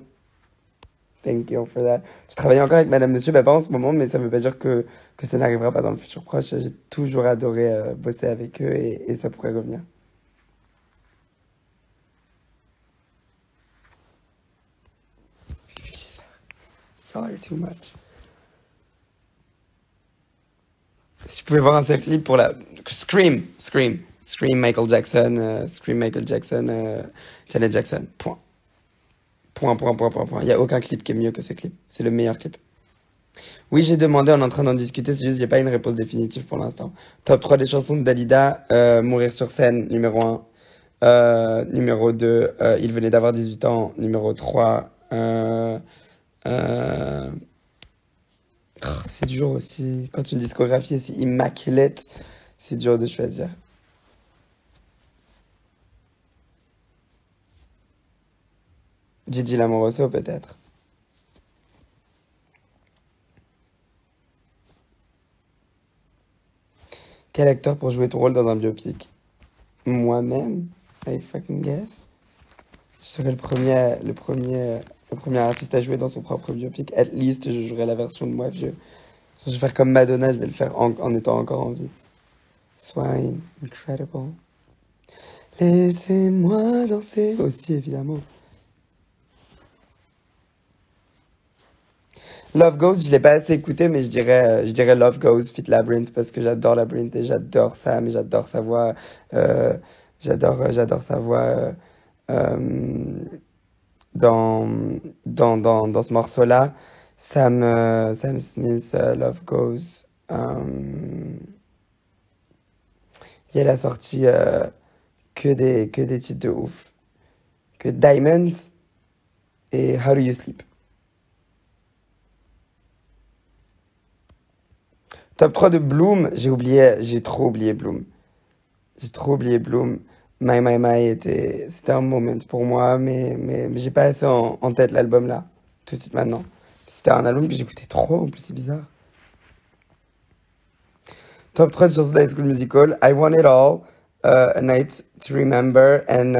Thank you for that. Je travaille encore avec Madame Monsieur, bah pas en ce moment, mais ça veut pas dire que ça n'arrivera pas dans le futur proche. J'ai toujours adoré bosser avec eux et ça pourrait revenir. Y'all are too much. Si je pouvais voir un seul clip pour la... Scream Michael Jackson, Janet Jackson, point. Point. Il n'y a aucun clip qui est mieux que ce clip. C'est le meilleur clip. Oui, j'ai demandé, on est en train d'en discuter, c'est juste j'ai pas une réponse définitive pour l'instant. Top 3 des chansons de Dalida, Mourir sur scène, numéro 1. Numéro 2, il venait d'avoir 18 ans. Numéro 3, c'est dur aussi. Quand une discographie est si immaculate, c'est dur de choisir. Gigi Lamoroso, peut-être. Quel acteur pour jouer ton rôle dans un biopic? Moi-même, I fucking guess. Je serais le premier artiste à jouer dans son propre biopic. At least, je jouerais la version de moi vieux. Je vais faire comme Madonna, je vais le faire en étant encore en vie. Swine, incredible. Laissez-moi danser aussi, évidemment. Love Goes, je l'ai pas assez écouté, mais je dirais Love Goes Fit Labyrinth parce que j'adore Labyrinth et j'adore Sam et j'adore sa voix. J'adore sa voix euh, dans ce morceau-là. Sam Smith, Love Goes. Et elle a sorti que des titres de ouf. Que Diamonds et How Do You Sleep. Top 3 de Bloom, j'ai trop oublié Bloom. J'ai trop oublié Bloom. C'était un moment pour moi, mais j'ai pas assez en tête l'album là, tout de suite maintenant. C'était un album que j'écoutais trop, en plus c'est bizarre. Top 3 de chansons de High School Musical, I Want It All, A Night to Remember, and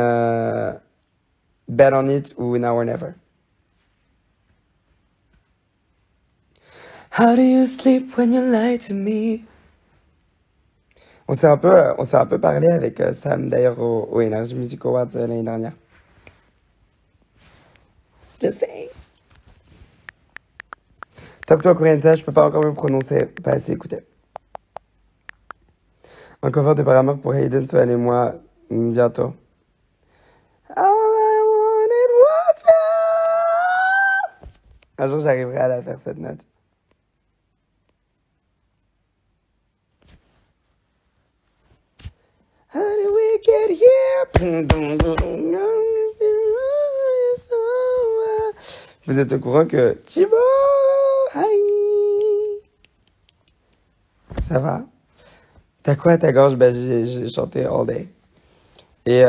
Bet on It ou Now or Never. How do you sleep when you lie to me? On s'est un peu parlé avec Sam d'ailleurs au Energy Music Awards l'année dernière. Just saying. Top 2 coréen, ça, je peux pas encore me prononcer, pas assez écouté. Un cover de Paramore pour Hayden, Swan et moi, bientôt. All I wanted was you. Un jour, j'arriverai à la faire cette note. How did we get here? Vous êtes au courant que Thibaut Ça va? T'as quoi à ta gorge? Bah, j'ai chanté all day. Et,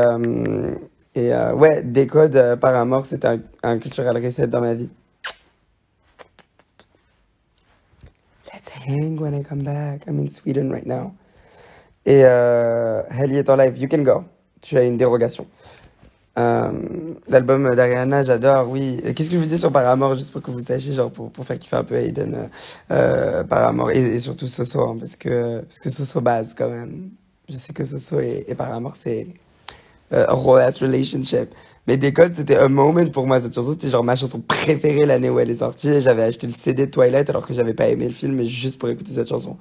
ouais, Décode Paramore, c'était un cultural reset dans ma vie. Let's hang when I come back. I'm in Sweden right now. Et Hell Est en live, you can go. Tu as une dérogation. L'album d'Ariana, j'adore, oui. Et qu'est-ce que je vous dis sur Paramore, juste pour que vous sachiez, genre pour faire kiffer un peu Aiden, Paramore, et surtout Soso, hein, parce que Soso base quand même. Je sais que Soso et Paramore, c'est a whole ass relationship. Mais Décode, c'était a moment pour moi, cette chanson, c'était genre ma chanson préférée l'année où elle est sortie, et j'avais acheté le CD de Twilight alors que j'avais pas aimé le film, mais juste pour écouter cette chanson.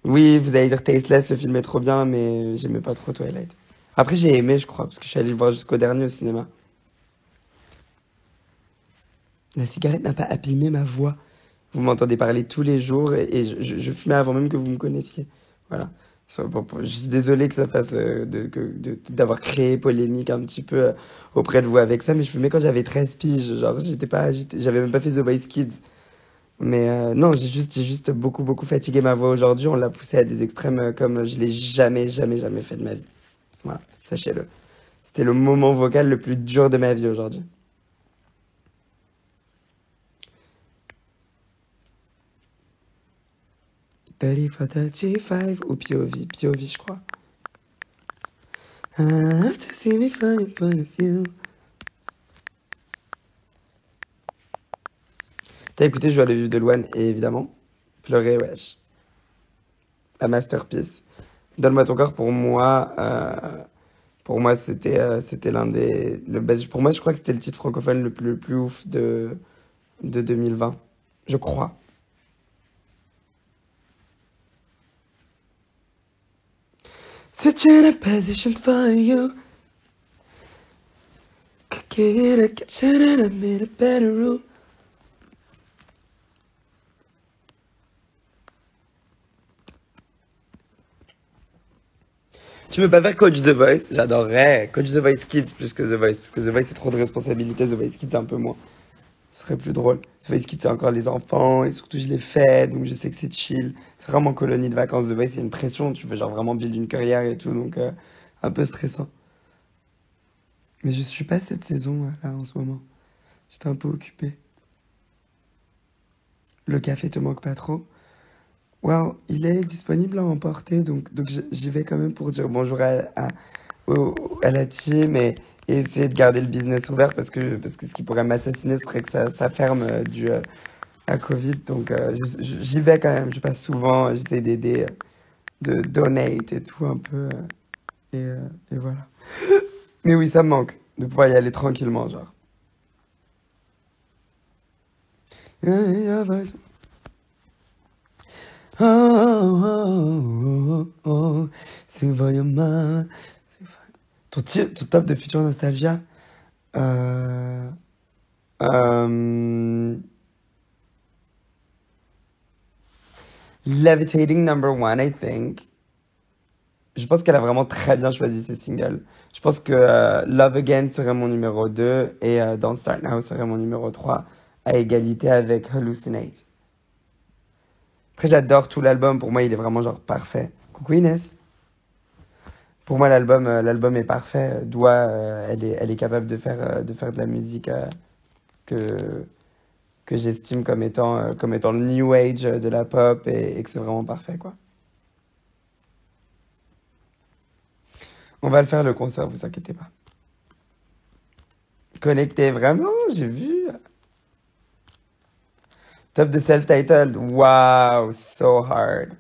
Oui, vous allez dire Tasteless, le film est trop bien, mais j'aimais pas trop Twilight. Après, j'ai aimé, je crois, parce que je suis allé le voir jusqu'au dernier au cinéma. La cigarette n'a pas abîmé ma voix. Vous m'entendez parler tous les jours et je fumais avant même que vous me connaissiez. Voilà. Je suis désolé que ça fasse d'avoir créé polémique un petit peu auprès de vous avec ça, mais je fumais quand j'avais 13 piges. Genre, j'avais même pas fait The Voice Kids. Mais non, j'ai juste beaucoup, beaucoup fatigué ma voix aujourd'hui. On l'a poussée à des extrêmes comme je l'ai jamais, jamais, jamais fait de ma vie. Voilà, sachez-le. C'était le moment vocal le plus dur de ma vie aujourd'hui. 30 for 35 ou POV, POV je crois. I love to see me from your point of view. T'as écouté Je vois le vue de Loane et évidemment, pleurer, wesh. La masterpiece. Donne-moi ton corps pour moi c'était l'un pour moi je crois que c'était le titre francophone le plus ouf de 2020. Je crois. Switching up positions for you. Get a kitchen and I'm in a better room. Tu veux pas faire Coach The Voice? J'adorerais Coach The Voice Kids plus que The Voice, parce que The Voice c'est trop de responsabilité, The Voice Kids c'est un peu moins. Ce serait plus drôle. The Voice Kids c'est encore les enfants, et surtout je les fais, donc je sais que c'est chill. C'est vraiment colonie de vacances. The Voice il y a une pression, tu veux genre vraiment build une carrière et tout, donc un peu stressant. Mais je suis pas cette saison là en ce moment. J'étais un peu occupée. Le café te manque pas trop? Wow, il est disponible à emporter, donc j'y vais quand même pour dire bonjour à la team et essayer de garder le business ouvert parce que ce qui pourrait m'assassiner ce serait que ça ferme dû à Covid. Donc j'y vais quand même, je passe souvent, j'essaie d'aider, de donate et tout un peu. Et voilà. Mais oui, ça me manque de pouvoir y aller tranquillement, genre. Oh, oh, oh, oh, c'est vraiment... Ton top de Future Nostalgia? Euh, euh, Levitating number one, I think. Je pense qu'elle a vraiment très bien choisi ses singles. Je pense que Love Again serait mon numéro 2 et Don't Start Now serait mon numéro 3 à égalité avec Hallucinate. Après, j'adore tout l'album. Pour moi, il est vraiment genre parfait. Coucou Inès. Pour moi, l'album est parfait. Doua, elle est capable de faire de la musique que, que j'estime comme étant le new age de la pop et que c'est vraiment parfait, quoi. On va le faire le concert, vous inquiétez pas. Connecté, vraiment, j'ai vu. Top de self-titled. Wow, so hard.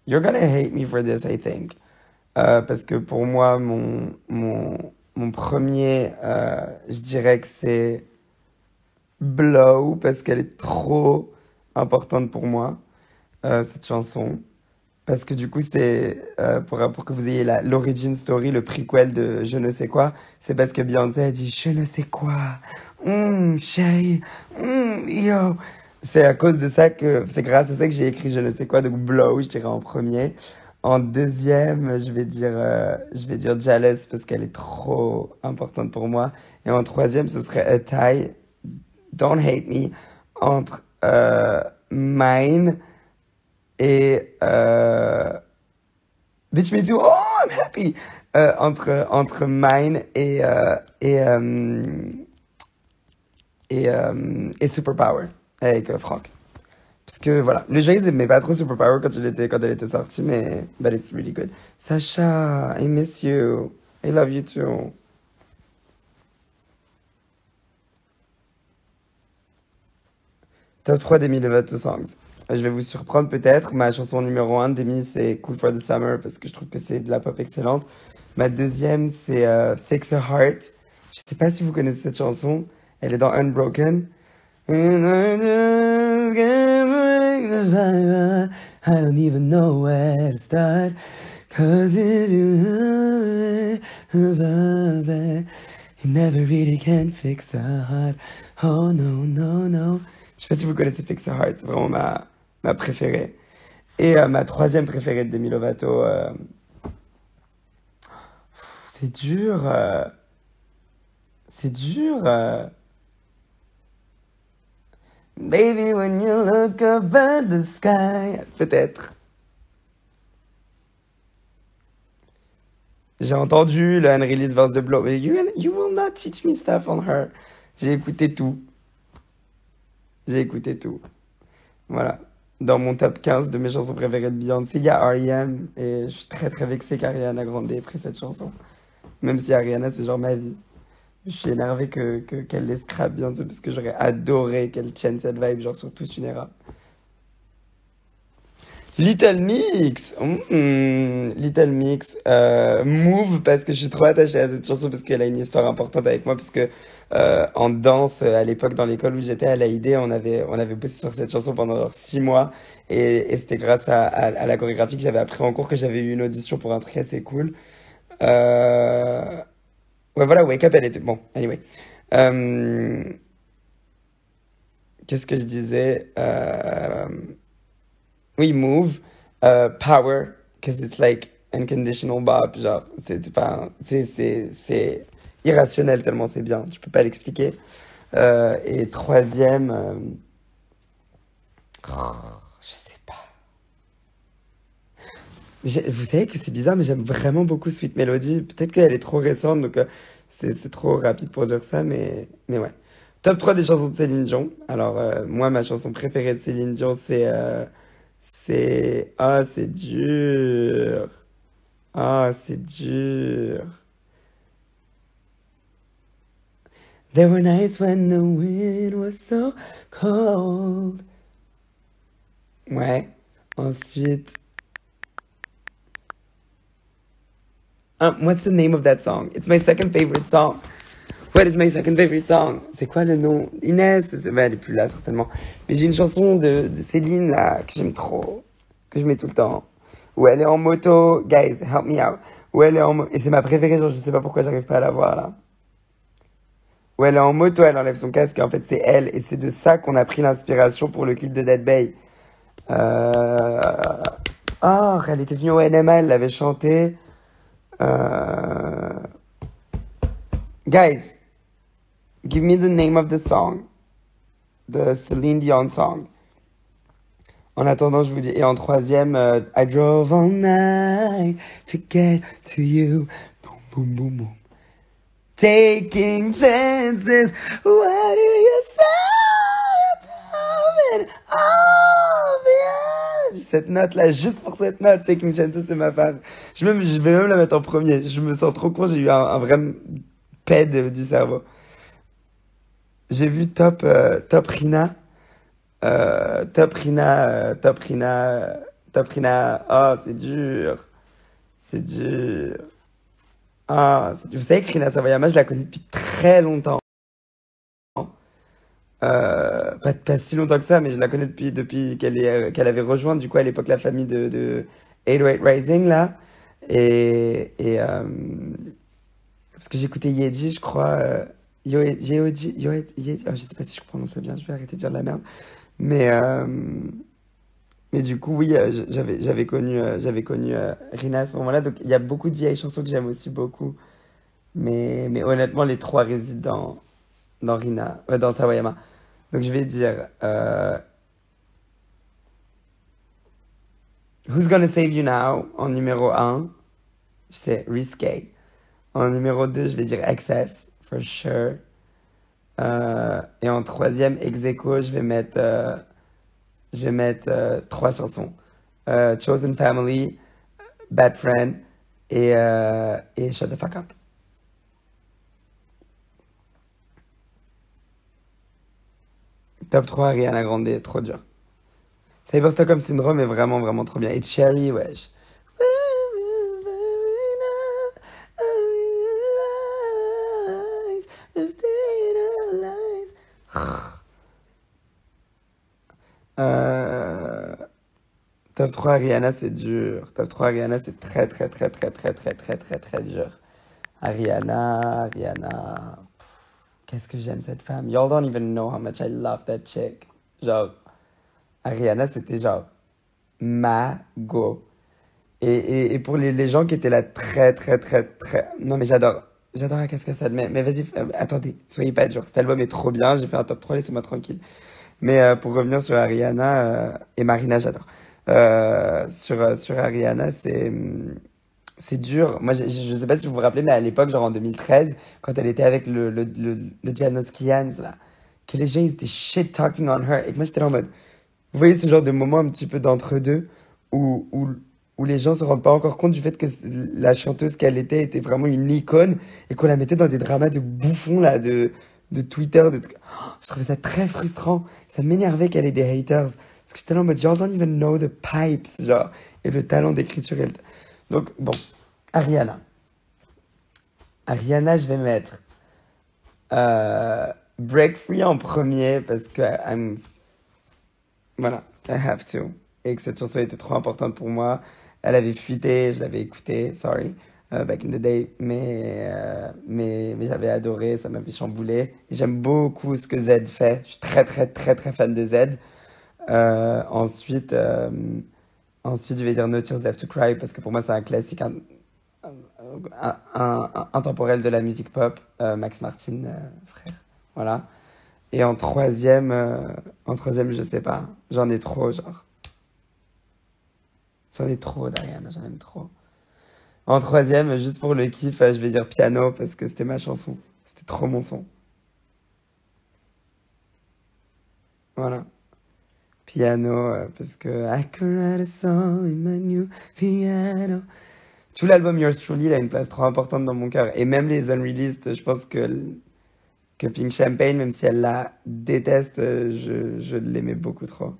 You're gonna hate me for this, I think. Parce que pour moi, mon premier, je dirais que c'est Blow, parce qu'elle est trop importante pour moi, cette chanson. Parce que du coup, c'est pour que vous ayez l'origin story, le prequel de Je ne sais quoi. C'est parce que Beyoncé a dit Je ne sais quoi. Chérie. Yo. C'est à cause de ça c'est grâce à ça que j'ai écrit Je ne sais quoi. Donc Blow, je dirais en premier. En deuxième, je vais dire Jealous parce qu'elle est trop importante pour moi. Et en troisième, ce serait A Tie, Don't Hate Me, entre Mine Et Bitch Me Too, oh, I'm happy! Entre Mine et Superpower avec Franck. Parce que voilà, les gens ils aimaient pas trop Superpower quand elle était sortie, mais but it's really good. Sacha, I miss you. I love you too. Top 3 Demi Lovato songs. Je vais vous surprendre peut-être. Ma chanson numéro 1 Demi, c'est Cool for the Summer parce que je trouve que c'est de la pop excellente. Ma deuxième, c'est Fix a Heart. Je sais pas si vous connaissez cette chanson. Elle est dans Unbroken. And I just can't break the fire. I don't even know where to start. Cause if you love it, you never really can fix a heart. Oh no, no, no. Je sais pas si vous connaissez Fix a Heart, c'est vraiment ma préférée. Et ma troisième préférée de Demi Lovato, c'est dur. C'est dur. Baby, when you look up at the sky. Peut-être. J'ai entendu le Unreleased Verse de Blow. You will not teach me stuff on her. J'ai écouté tout. J'ai écouté tout. Voilà. Dans mon top 15 de mes chansons préférées de Beyoncé, il y a R.E.M. Et je suis très très vexé qu'Ariana Grande ait pris cette chanson. Même si Ariana, c'est genre ma vie. Je suis énervé qu'elle laisse scrap Beyoncé parce que j'aurais adoré qu'elle tienne cette vibe, genre sur toute une era. Little Mix, Little Mix, Move parce que je suis trop attachée à cette chanson parce qu'elle a une histoire importante avec moi parce que en danse à l'époque dans l'école où j'étais à l'AID on avait bossé sur cette chanson pendant genre 6 mois et c'était grâce à la chorégraphie que j'avais appris en cours que j'avais eu une audition pour un truc assez cool. Euh, ouais voilà Wake Up elle était bon anyway. Euh, Qu'est-ce que je disais? Oui, Move, Power, because it's like unconditional bop, genre, c'est irrationnel tellement c'est bien, je peux pas l'expliquer. Et troisième, je sais pas. Vous savez que c'est bizarre, mais j'aime vraiment beaucoup Sweet Melody. Peut-être qu'elle est trop récente, donc c'est trop rapide pour dire ça, mais ouais. Top 3 des chansons de Céline Dion. Alors, moi, ma chanson préférée de Céline Dion, c'est... Ah, c'est dur. Ah, c'est dur. There were nights when the wind was so cold. Ouais. Ensuite... what's the name of that song? It's my second favorite song. What is my second favorite song? C'est quoi le nom? Inès? Elle est plus là certainement. Mais j'ai une chanson de Céline là que j'aime trop, que je mets tout le temps. Où elle est en moto, guys, help me out. Où elle est en et c'est ma préférée, genre je sais pas pourquoi j'arrive pas à la voir là. Où elle est en moto, elle enlève son casque et en fait c'est elle et c'est de ça qu'on a pris l'inspiration pour le clip de Dead Bay. Euh... Oh, elle était venue au NMA, elle l'avait chanté. Euh... Guys, give me the name of the song. The Celine Dion song. En attendant, je vous dis. Et en troisième, I drove all night to get to you. Boom, boom, boom, boom. Taking chances. What do you say? Loving all the edge. Cette note-là, juste pour cette note, Taking chances, c'est ma fave. Je vais même la mettre en premier. Je me sens trop con, j'ai eu un vrai ped du cerveau. J'ai vu Top Rina. Top Rina, Top Rina, Top Rina. Oh, c'est dur. C'est dur. Ah, vous savez que Rina Sawayama, je la connais depuis très longtemps. Pas si longtemps que ça, mais je la connais depuis qu'elle avait rejoint, du coup, à l'époque, la famille de 808 Rising, là. Parce que j'écoutais Yeji, je crois. Yeji, je sais pas si je prononce ça bien, je vais arrêter de dire de la merde. Mais, euh, mais du coup, oui, j'avais connu Rina à ce moment-là. Donc, il y a beaucoup de vieilles chansons que j'aime aussi beaucoup. Mais honnêtement, les trois résident dans Rina, dans Sawayama. Donc, je vais dire Who's Gonna Save You Now en numéro un, c'est Risqué. En numéro 2, je vais dire Excess, for sure. Et en troisième, ex aequo, je vais mettre trois chansons. Chosen Family, Bad Friend et Shut the Fuck Up. Top 3, Ariana Grande, trop dur. Cyber Stockholm Syndrome est vraiment, vraiment trop bien. Et Cherry, wesh. Euh, Top 3 Ariana, c'est dur. Top 3 Ariana, c'est très, très, très, très, très, très, très, très, très dur. Ariana. Qu'est-ce que j'aime cette femme. Y'all don't even know how much I love that chick. Genre, Ariana, c'était genre ma go. Et pour les gens qui étaient là très, très, très, très. Non, mais j'adore. J'adore la cascade. Mais vas-y, attendez, soyez pas durs. Cet album est trop bien. J'ai fait un top 3, laissez-moi tranquille. Mais pour revenir sur Ariana et Marina, j'adore. Sur Ariana, c'est dur. Moi, je sais pas si vous vous rappelez, mais à l'époque, genre en 2013, quand elle était avec le Janos Kians, là, que les gens, ils étaient shit talking on her. Et que moi, j'étais là en mode, vous voyez ce genre de moment un petit peu d'entre-deux où, où, où les gens se rendent pas encore compte du fait que la chanteuse qu'elle était vraiment une icône et qu'on la mettait dans des dramas de bouffons là, de Twitter. Je trouvais ça très frustrant. Ça m'énervait qu'elle ait des haters. Parce que j'étais là en mode, genre, don't even know the pipes, genre, et le talent d'écriture. Donc, bon, Ariana. Ariana, je vais mettre Break Free en premier parce que voilà, I have to. Et que cette chanson était trop importante pour moi. Elle avait fuité, je l'avais écoutée, sorry, back in the day, mais j'avais adoré, ça m'avait chamboulé. Et j'aime beaucoup ce que Z fait. Je suis très, très, très, très fan de Z. Euh, ensuite, euh, ensuite, je vais dire No Tears Left to Cry parce que pour moi, c'est un classique intemporel de la musique pop. Max Martin, frère. Voilà. Et en troisième, je sais pas. J'en ai trop, genre. J'en ai trop d'Ariana, j'en aime trop. En troisième, juste pour le kiff, je vais dire piano parce que c'était ma chanson. C'était trop mon son. Voilà. Piano, parce que I could write a song in my new piano. Tout l'album Yours Truly, il a une place trop importante dans mon cœur. Et même les unreleased, je pense que Pink Champagne, même si elle la déteste, je l'aimais beaucoup trop.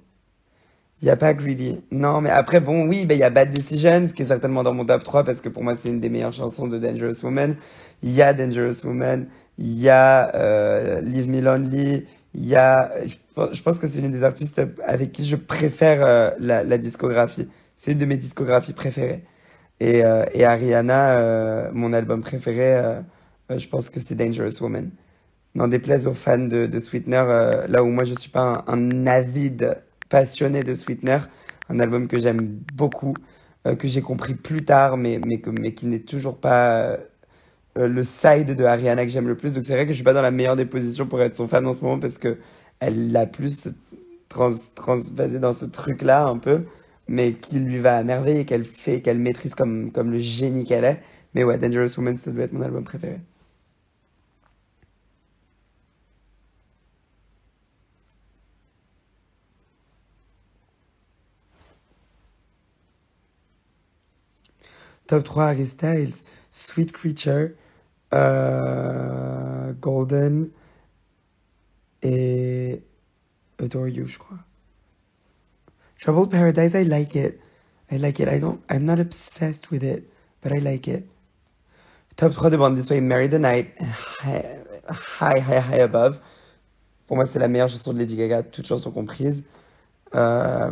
Il n'y a pas Greedy. Non, mais après, bon, oui, ben, il y a Bad Decisions, qui est certainement dans mon top 3 parce que pour moi, c'est une des meilleures chansons de Dangerous Woman. Il y a Dangerous Woman, il y a Leave Me Lonely, il y a... je pense que c'est l'une des artistes avec qui je préfère la discographie. C'est une de mes discographies préférées. Et Ariana, mon album préféré, je pense que c'est Dangerous Woman. N'en déplaise aux fans de Sweetener, là où moi je suis pas un avide passionné de Sweetener, un album que j'aime beaucoup, que j'ai compris plus tard, mais qui n'est toujours pas le side de Ariana que j'aime le plus. Donc c'est vrai que je suis pas dans la meilleure des positions pour être son fan en ce moment parce que elle l'a plus transvasé dans ce truc-là un peu, mais qui lui va à merveille et qu'elle fait, qu'elle maîtrise comme le génie qu'elle est. Mais ouais, Dangerous Woman, ça doit être mon album préféré. Top 3 Harry Styles, Sweet Creature, Golden et Adore You, je crois. Troubled Paradise, I like it. I like it. I'm not obsessed with it, but I like it. Top 3 de Born This Way, Marry the Night, high above. Pour moi, c'est la meilleure chanson de Lady Gaga, toutes chansons comprises. Euh,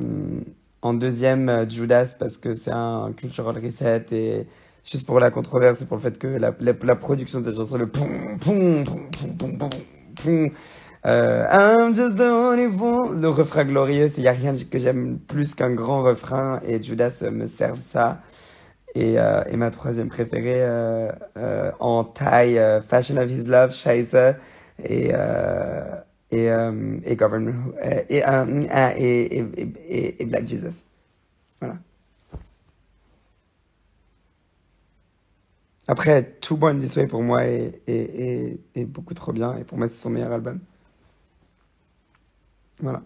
En deuxième, Judas, parce que c'est un cultural reset et juste pour la controverse et pour le fait que la production de cette chanson, le poum, poum, poum, poum, poum, poum, poum, I'm just the only one. Le refrain glorieux, il n'y a rien que j'aime plus qu'un grand refrain et Judas me serve ça. Et ma troisième préférée en taille, Fashion of His Love, Scheisse et, et Government et Black Jesus. Voilà. Après, Too Born This Way pour moi est beaucoup trop bien. Et pour moi, c'est son meilleur album. Voilà.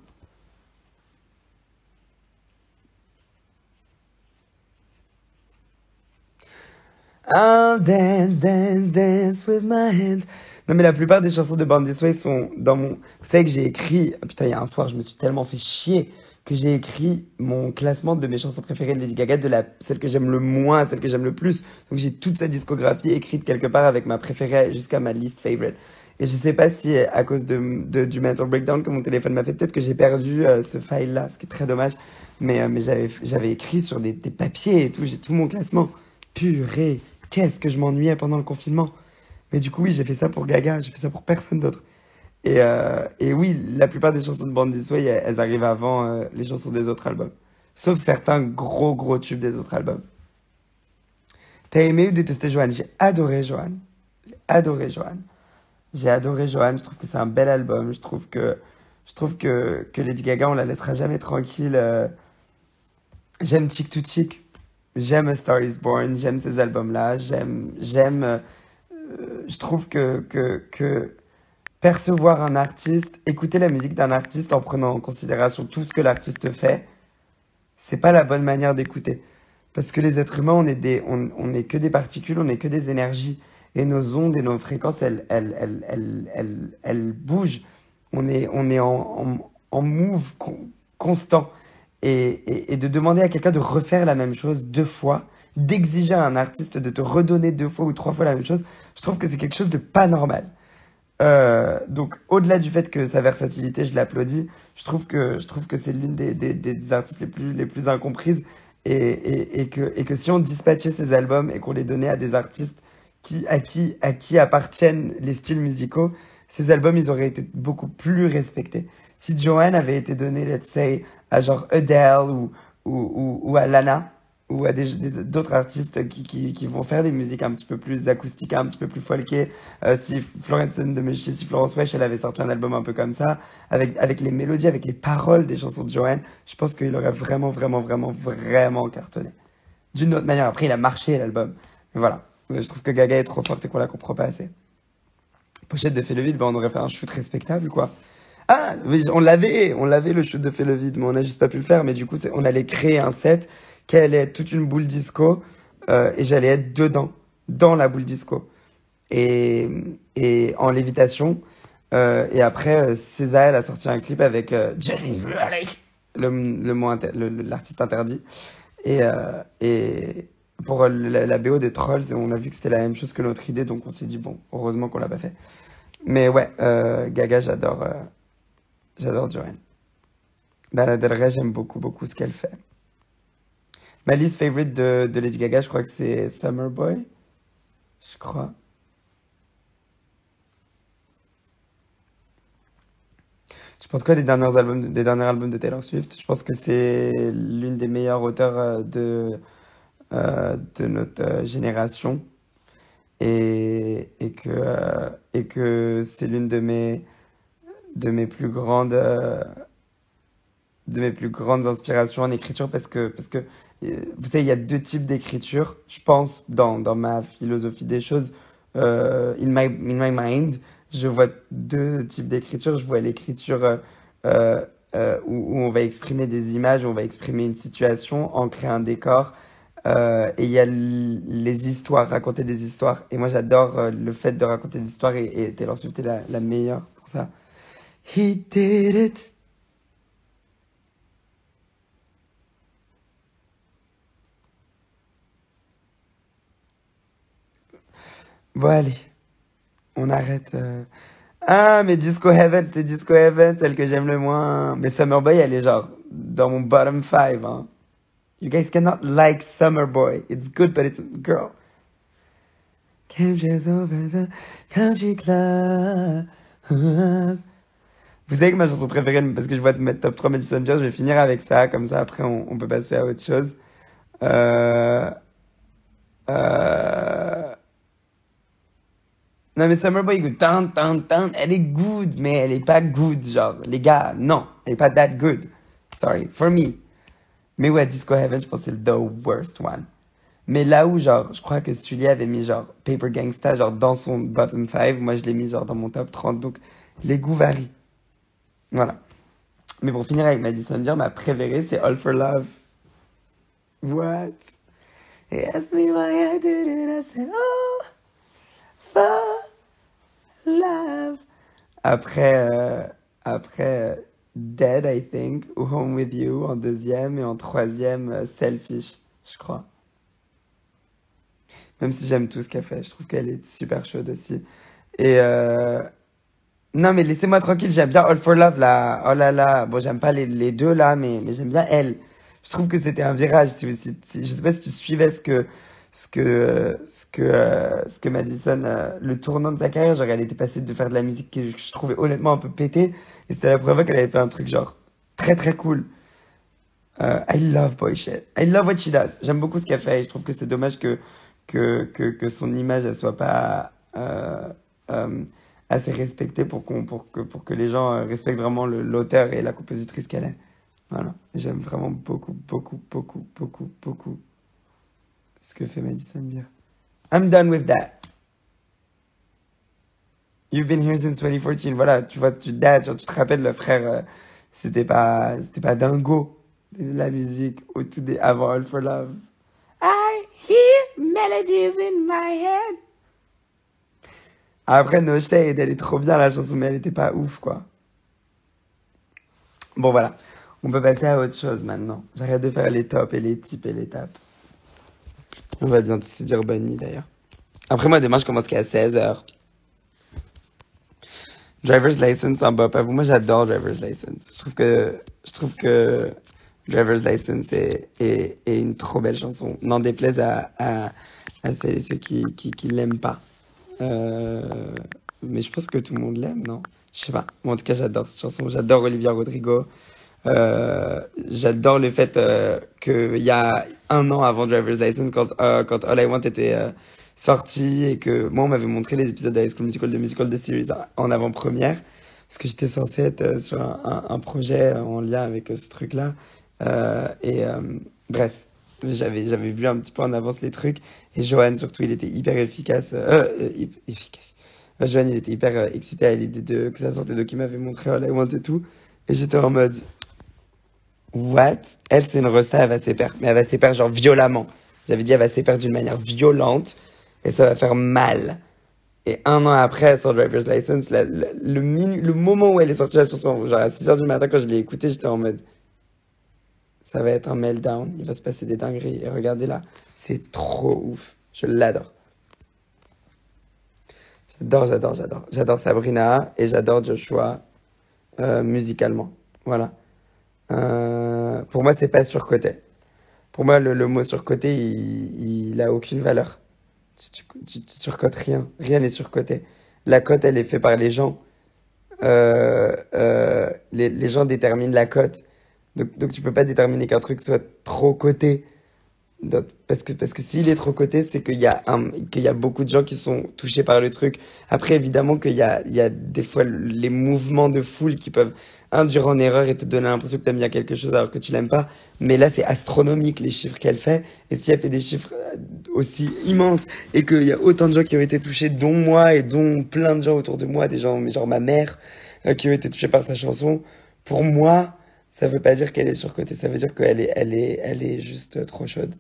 I'll dance, dance, dance with my hands. Non, mais la plupart des chansons de Born This Way sont dans mon. Vous savez que j'ai écrit. Ah, putain, il y a un soir, je me suis tellement fait chier que j'ai écrit mon classement de mes chansons préférées de Lady Gaga, de la celle que j'aime le moins à celle que j'aime le plus. Donc j'ai toute sa discographie écrite quelque part avec ma préférée jusqu'à ma least favorite. Et je sais pas si à cause du mental breakdown que mon téléphone m'a fait, peut-être que j'ai perdu ce file-là, ce qui est très dommage. Mais j'avais écrit sur des papiers et tout, j'ai tout mon classement. Purée, qu'est-ce que je m'ennuyais pendant le confinement. Mais du coup, oui, j'ai fait ça pour Gaga, j'ai fait ça pour personne d'autre. Et oui, la plupart des chansons de Born This Way, elles arrivent avant les chansons des autres albums. Sauf certains gros gros tubes des autres albums. T'as aimé ou détesté Joanne? J'ai adoré Joanne. J'ai adoré Joanne. J'ai adoré Joanne, je trouve que c'est un bel album. Je trouve que Lady Gaga, on la laissera jamais tranquille. J'aime Chick to Chick. J'aime A Star Is Born. J'aime ces albums-là. Je trouve que percevoir un artiste, écouter la musique d'un artiste en prenant en considération tout ce que l'artiste fait, c'est pas la bonne manière d'écouter. Parce que les êtres humains, on n'est que des particules, on n'est que des énergies. Et nos ondes et nos fréquences, elles bougent. On est en move constant. Et de demander à quelqu'un de refaire la même chose deux fois, d'exiger à un artiste de te redonner deux fois ou trois fois la même chose, je trouve que c'est quelque chose de pas normal. Donc, au-delà du fait que sa versatilité, je l'applaudis, je trouve que c'est l'une des artistes les plus incomprises et que si on dispatchait ses albums et qu'on les donnait à des artistes à qui appartiennent les styles musicaux, ces albums, ils auraient été beaucoup plus respectés. Si Joanne avait été donné, let's say, à genre Adele ou à Lana, ou à d'autres artistes qui vont faire des musiques un petit peu plus acoustiques, un petit peu plus folkeées. Si Florence and the Machine, si Florence Welch, elle avait sorti un album un peu comme ça, avec les mélodies, avec les paroles des chansons de Joanne, je pense qu'il aurait vraiment, vraiment, vraiment, vraiment cartonné. D'une autre manière, après, il a marché l'album. Mais voilà. Je trouve que Gaga est trop forte et qu'on la comprend pas assez. Pochette de Fais le vide, ben on aurait fait un shoot respectable, quoi. Ah, oui, on l'avait le shoot de Fais le vide, mais on a juste pas pu le faire. Mais du coup, on allait créer un set qui allait être toute une boule disco et j'allais être dedans, dans la boule disco et, et en lévitation. Et après, César, elle a sorti un clip avec Jerry Riley, l'artiste interdit. Et pour la BO des Trolls, on a vu que c'était la même chose que notre idée, donc on s'est dit, bon, heureusement qu'on l'a pas fait. Mais ouais, Gaga, j'adore Joanne. Lana Del Rey, j'aime beaucoup, beaucoup ce qu'elle fait. Ma least favorite de Lady Gaga, je crois que c'est Summer Boy, je crois. Je pense quoi des derniers albums de Taylor Swift? Je pense que c'est l'une des meilleures auteurs de notre génération et que c'est l'une de mes plus grandes de mes plus grandes inspirations en écriture parce que vous savez, il y a deux types d'écriture, je pense, dans ma philosophie des choses. In my mind, je vois deux types d'écriture. Je vois l'écriture où on va exprimer des images, où on va exprimer une situation, ancrer un décor. Et il y a les histoires, raconter des histoires. Et moi, j'adore le fait de raconter des histoires et Taylor Swift est la meilleure pour ça. He did it. Bon, allez, on arrête. Ah, mais Disco Heaven, c'est Disco Heaven, celle que j'aime le moins. Mais Summer Boy, elle est genre dans mon bottom five, hein. You guys cannot like Summer Boy. It's good, but it's girl. Captures over the country club. Vous savez que ma chanson préférée, parce que je vois de mettre top 3 Madison Beer, je vais finir avec ça, comme ça après on peut passer à autre chose. Euh, euh, Non mais Summer Boy, good. Tan, tan, tan, elle est good, mais elle est pas good, genre, les gars, non, elle est pas that good. Sorry, for me. Mais ouais, Disco Heaven, je pense que c'est the worst one. Mais là où, genre, je crois que Sully avait mis, genre, Paper Gangsta, genre, dans son bottom 5, moi, je l'ai mis, genre, dans mon top 30. Donc, les goûts varient. Voilà. Mais pour finir avec Madison Beer, ma préférée, c'est All for Love. What? He asked me why I did it, I said, oh, for love. Après, Dead, I think, ou Home with You en deuxième, et en troisième, Selfish, je crois. Même si j'aime tout ce qu'elle fait, je trouve qu'elle est super chaude aussi. Et non, mais laissez-moi tranquille, j'aime bien All for Love là. Oh là là, bon, j'aime pas les deux là, mais j'aime bien elle. Je trouve que c'était un virage. Je sais pas si tu suivais ce que Madison, le tournant de sa carrière, genre elle était passée de faire de la musique que je trouvais honnêtement un peu pétée, et c'était la première fois qu'elle avait fait un truc genre très très cool. I love Boy Shit. I love what she does. J'aime beaucoup ce qu'elle fait et je trouve que c'est dommage que son image elle soit pas euh, assez respectée pour que les gens respectent vraiment l'auteur et la compositrice qu'elle est. Voilà. J'aime vraiment beaucoup, beaucoup, beaucoup, beaucoup, beaucoup ce que fait Madison Beer. I'm done with that. You've been here since 2014. Voilà, tu vois, genre, tu te rappelles, le frère, c'était pas dingo, la musique, avant All for Love. I hear melodies in my head. Après, No Shade, elle est trop bien la chanson, mais elle était pas ouf, quoi. Bon, voilà. On peut passer à autre chose maintenant. J'arrête de faire les tops et les tips et les tapes. On va bientôt se dire bonne nuit d'ailleurs. Après, moi, demain, je commence qu'à 16h. Driver's License en bas, pas vous. Moi, j'adore Driver's License. Je trouve que Driver's License est une trop belle chanson. N'en déplaise à celles et ceux qui l'aiment pas. Mais je pense que tout le monde l'aime, non? Je sais pas. Moi, en tout cas, j'adore cette chanson. J'adore Olivia Rodrigo. J'adore le fait qu'il y a un an avant Driver's License, quand All I Want était sorti et que moi on m'avait montré les épisodes de High School Musical, de Musical The Series en avant-première, parce que j'étais censé être sur un projet en lien avec ce truc-là. Et bref, j'avais vu un petit peu en avance les trucs et Johan surtout il était hyper efficace. Efficace. Johan il était hyper excité à l'idée de que ça sortait, donc il m'avait montré All I Want et tout. Et j'étais en mode, what? Elle, c'est une resta, elle va s'épaire. Mais elle va s'épaire genre violemment. J'avais dit, elle va s'épaire d'une manière violente et ça va faire mal. Et un an après, elle sort Driver's License. Le moment où elle est sortie la chanson, genre à 6h du matin, quand je l'ai écoutée, j'étais en mode, ça va être un meltdown. Il va se passer des dingueries. Et regardez là, c'est trop ouf. Je l'adore. J'adore, j'adore, j'adore. J'adore Sabrina et j'adore Joshua musicalement. Voilà. Pour moi, c'est pas surcoté. Pour moi, le mot surcoté, il a aucune valeur. Tu surcotes rien. Rien n'est surcoté. La cote, elle est faite par les gens. Les gens déterminent la cote. Donc tu peux pas déterminer qu'un truc soit trop coté. Parce que s'il est trop coté, c'est qu'il y a beaucoup de gens qui sont touchés par le truc. Après, évidemment qu'il y a des fois les mouvements de foule qui peuvent induire en erreur et te donner l'impression que t'aimes bien quelque chose alors que tu l'aimes pas. Mais là, c'est astronomique les chiffres qu'elle fait. Et si elle fait des chiffres aussi immenses et qu'il y a autant de gens qui ont été touchés, dont moi et dont plein de gens autour de moi, des gens, genre ma mère, qui ont été touchés par sa chanson, pour moi, ça veut pas dire qu'elle est surcotée. Ça veut dire qu'elle est juste trop chaude.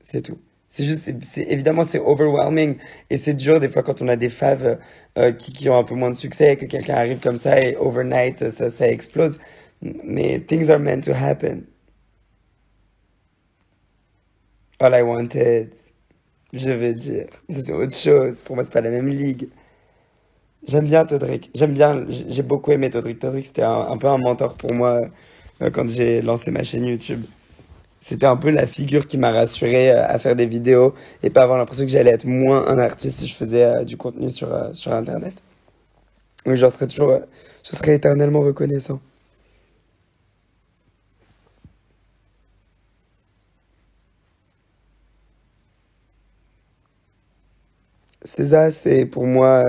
C'est tout. C'est juste, évidemment, c'est overwhelming et c'est dur des fois quand on a des faves qui ont un peu moins de succès et que quelqu'un arrive comme ça et overnight, ça explose. Mais things are meant to happen. All I wanted, je veux dire. Ça, c'est autre chose. Pour moi, c'est pas la même ligue. J'aime bien Todrick. J'aime bien, j'ai beaucoup aimé Todrick. Todrick, c'était un peu un mentor pour moi quand j'ai lancé ma chaîne YouTube. C'était un peu la figure qui m'a rassuré à faire des vidéos et pas avoir l'impression que j'allais être moins un artiste si je faisais du contenu sur Internet. Donc je serai éternellement reconnaissant. César, c'est pour moi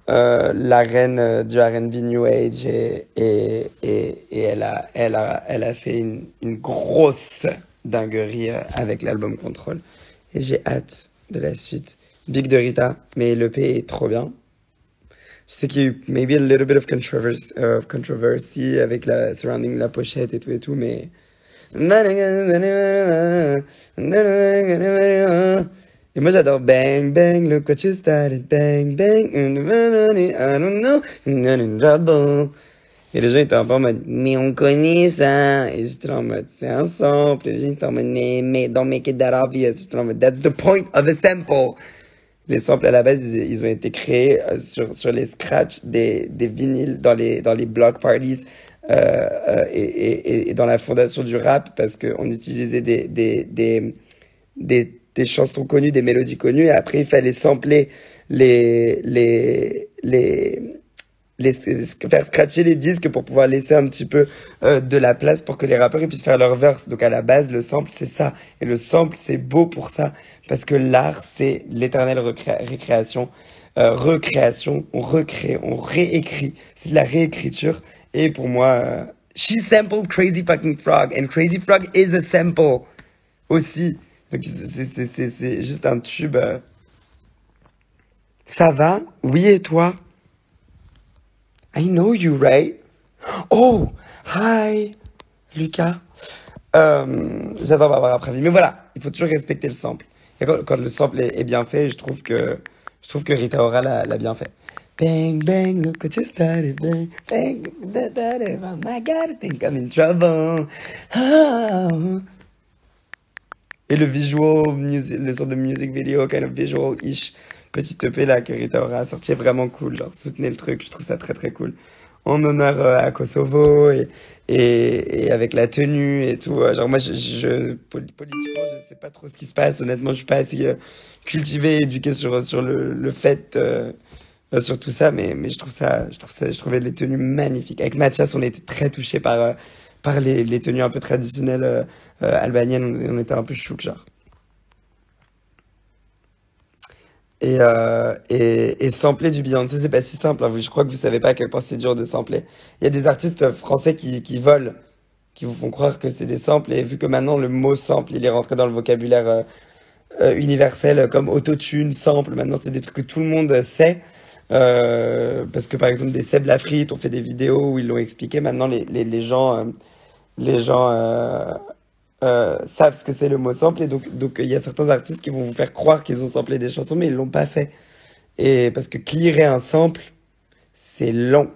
la reine du R&B New Age et elle a fait une grosse dinguerie avec l'album Control. et j'ai hâte de la suite. Big de Rita, mais l'EP est trop bien. Je sais qu'il y a eu maybe a little bit of controversy avec la surrounding la pochette et tout, mais et moi j'adore Bang Bang, look what you started, Bang Bang, I don't know, not in trouble. Et les gens étaient un peu en mode, mais on connaît ça. Et j'étais là en mode, c'est un sample. Et les gens étaient en mode, mais don't make it that obvious. J'étais là en mode, that's the point of a sample. Les samples à la base, ils ont été créés sur les scratchs des vinyles dans les block parties et dans la fondation du rap parce qu'on utilisait des chansons connues, des mélodies connues et après il fallait sampler les, les, les, faire scratcher les disques pour pouvoir laisser un petit peu de la place pour que les rappeurs ils puissent faire leur verse. Donc à la base, le sample, c'est ça. Et le sample, c'est beau pour ça. Parce que l'art, c'est l'éternelle récréation. Recréation, on recrée, on réécrit. C'est de la réécriture. Et pour moi, she sampled Crazy Fucking Frog. And Crazy Frog is a sample aussi. Donc c'est juste un tube. Ça va? Oui, et toi? I know you, right? Oh, hi, Lucas. J'adore Barbara Pravi. Mais voilà, il faut toujours respecter le sample. Et quand le sample est bien fait, je trouve que Rita Ora l'a bien fait. Bang, bang, look what you started, bang, bang, da, da, da, oh my God, I think I'm in trouble. Oh. Et le visual, le sort de music video, kind of visual-ish, petit EP là que Rita Ora a sorti est vraiment cool. Genre, soutenez le truc, je trouve ça très très cool. En honneur à Kosovo et avec la tenue et tout. Genre, moi, politiquement, je sais pas trop ce qui se passe. Honnêtement, je suis pas assez cultivé, éduqué sur le fait, sur tout ça, mais je trouvais les tenues magnifiques. Avec Mathias, on était très touchés par les tenues un peu traditionnelles albaniennes. On était un peu chouks, genre. Et sampler du Beyoncé, c'est pas si simple, hein. Je crois que vous savez pas à quel point c'est dur de sampler. Il y a des artistes français qui volent, qui vous font croire que c'est des samples. Et vu que maintenant le mot sample, il est rentré dans le vocabulaire universel, comme autotune, sample, maintenant c'est des trucs que tout le monde sait. Parce que par exemple des Seb Lafrite ont fait des vidéos où ils l'ont expliqué. Maintenant les gens savent ce que c'est le mot sample. Et donc il y a certains artistes qui vont vous faire croire qu'ils ont samplé des chansons, mais ils l'ont pas fait. Et parce que clearer un sample, c'est long.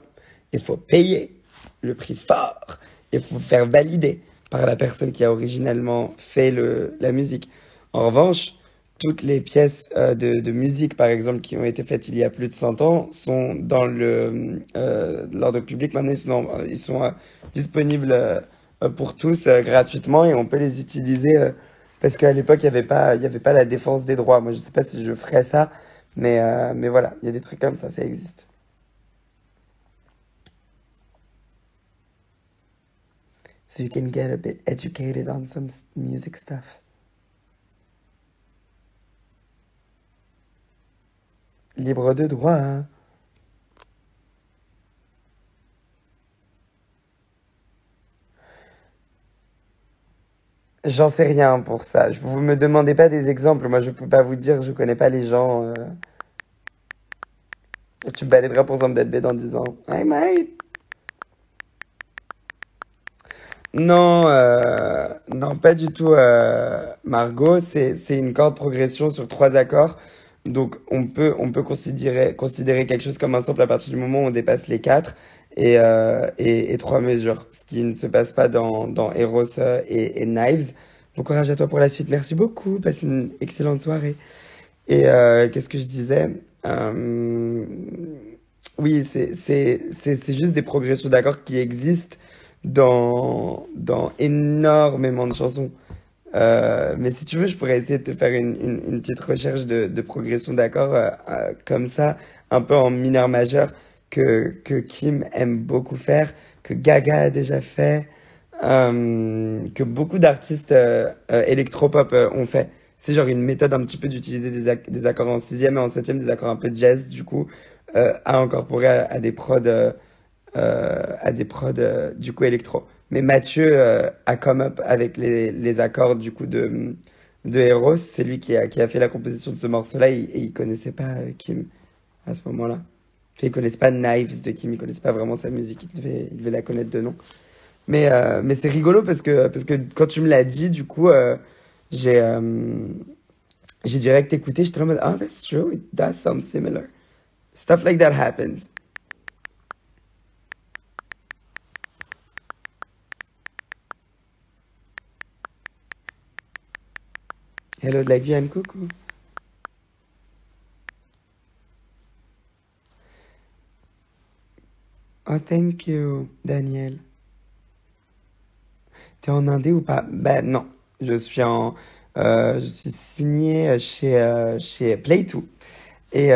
Il faut payer le prix fort. Il faut faire valider par la personne qui a originellement fait la musique. En revanche, toutes les pièces de musique, par exemple, qui ont été faites il y a plus de 100 ans, sont dans l'ordre public. Maintenant, ils sont disponibles pour tous gratuitement et on peut les utiliser parce qu'à l'époque, il y avait pas la défense des droits. Moi, je sais pas si je ferais ça, mais voilà, il y a des trucs comme ça existe. So you can get a bit educated on some music stuff. Libre de droit, hein. J'en sais rien pour ça. Vous me demandez pas des exemples. Moi, je peux pas vous dire. Je connais pas les gens. Tu baladeras pour Zambed B dans 10 ans. I might. Non, non, pas du tout, Margot. C'est une corde progression sur trois accords. Donc, on peut considérer quelque chose comme un sample à partir du moment où on dépasse les quatre et trois mesures. Ce qui ne se passe pas dans Eros et Knives. Bon courage à toi pour la suite. Merci beaucoup. Passe une excellente soirée. Et qu'est-ce que je disais? Euh, oui, c'est juste des progressions d'accords qui existent dans énormément de chansons. Mais si tu veux, je pourrais essayer de te faire une petite recherche de progression d'accords comme ça, un peu en mineur majeur, que Kim aime beaucoup faire, que Gaga a déjà fait, que beaucoup d'artistes électropop ont fait. C'est genre une méthode un petit peu d'utiliser des accords en sixième et en septième, des accords un peu jazz, du coup, à incorporer à des prods du coup électro. Mais Mathieu a come up avec les accords du coup de Eros, c'est lui qui a fait la composition de ce morceau-là et il connaissait pas Kim à ce moment-là. Enfin, il connaissait pas Knives de Kim, il connaissait pas vraiment sa musique, il devait la connaître de nom. Mais c'est rigolo parce que quand tu me l'as dit, du coup, j'ai j'ai direct écouté, j'étais en mode, oh, that's true, it does sound similar. Stuff like that happens. Hello de la Guyane, coucou. Oh, thank you, Daniel. T'es en Indé ou pas? Ben non, je suis signé chez Play2 et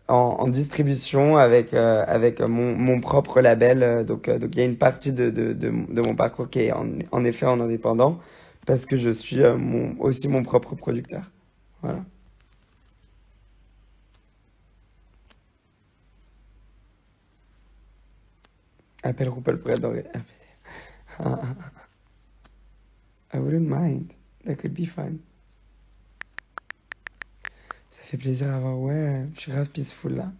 en distribution avec mon propre label. Donc il y a une partie de mon parcours qui est en effet en indépendant parce que je suis aussi mon propre producteur. Voilà. Appelle Rupel pour être dans RPT. I wouldn't mind. That could be fun. Ça fait plaisir à voir. Ouais, je suis grave peaceful là.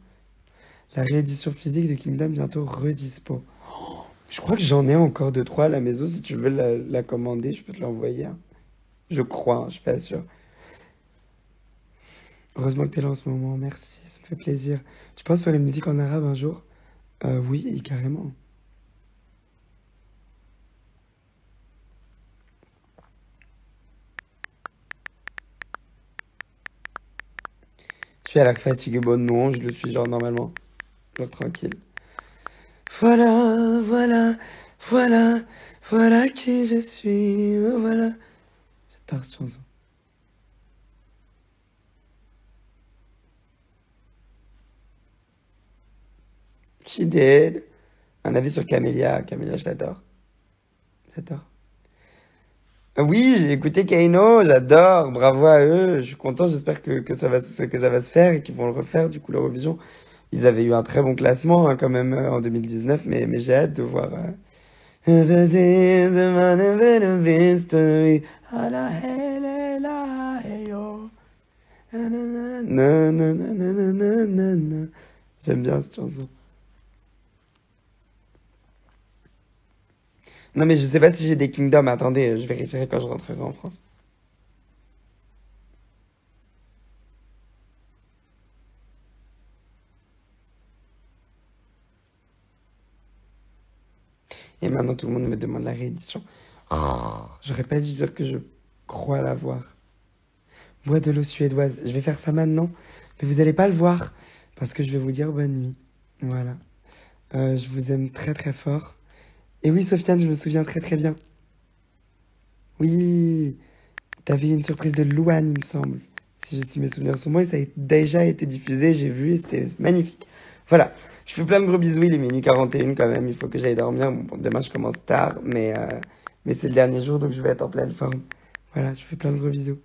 La réédition physique de Kingdom bientôt redispo. Je crois que j'en ai encore deux trois à la maison. Si tu veux la commander, je peux te l'envoyer, hein. Je crois, hein, je suis pas sûr. Heureusement que t'es là en ce moment. Merci, ça me fait plaisir. Tu penses faire une musique en arabe un jour? Oui, carrément. Je suis à l'air fatigué, bon non, je le suis genre normalement. Genre tranquille. Voilà, voilà, voilà, voilà qui je suis, me voilà. J'adore cette chanson. She did. Un avis sur Camélia. Camélia, je l'adore. J'adore. Oui, j'ai écouté Kaino, j'adore, bravo à eux, je suis content, j'espère que ça va se faire et qu'ils vont le refaire, du coup, l'Eurovision. Ils avaient eu un très bon classement hein, quand même en 2019, mais j'ai hâte de voir. This is the man of the history. Ah la, hele, la, hey, yo. Na, na, na, na, na, na, na, na, na, na. J'aime bien cette chanson. Non mais je sais pas si j'ai des Kingdoms, attendez, je vérifierai quand je rentrerai en France. Et maintenant tout le monde me demande la réédition. Oh, j'aurais pas dû dire que je crois l'avoir. Bois de l'eau suédoise, je vais faire ça maintenant, mais vous allez pas le voir, parce que je vais vous dire bonne nuit. Voilà. Je vous aime très très fort. Et oui, Sofiane, je me souviens très très bien. Oui, t'avais une surprise de Louane, il me semble. Si mes souvenirs sont bons, et ça a déjà été diffusé, j'ai vu, et c'était magnifique. Voilà, je fais plein de gros bisous, il est minuit 41 quand même, il faut que j'aille dormir. Bon, demain je commence tard, mais c'est le dernier jour, donc je vais être en pleine forme. Voilà, je fais plein de gros bisous.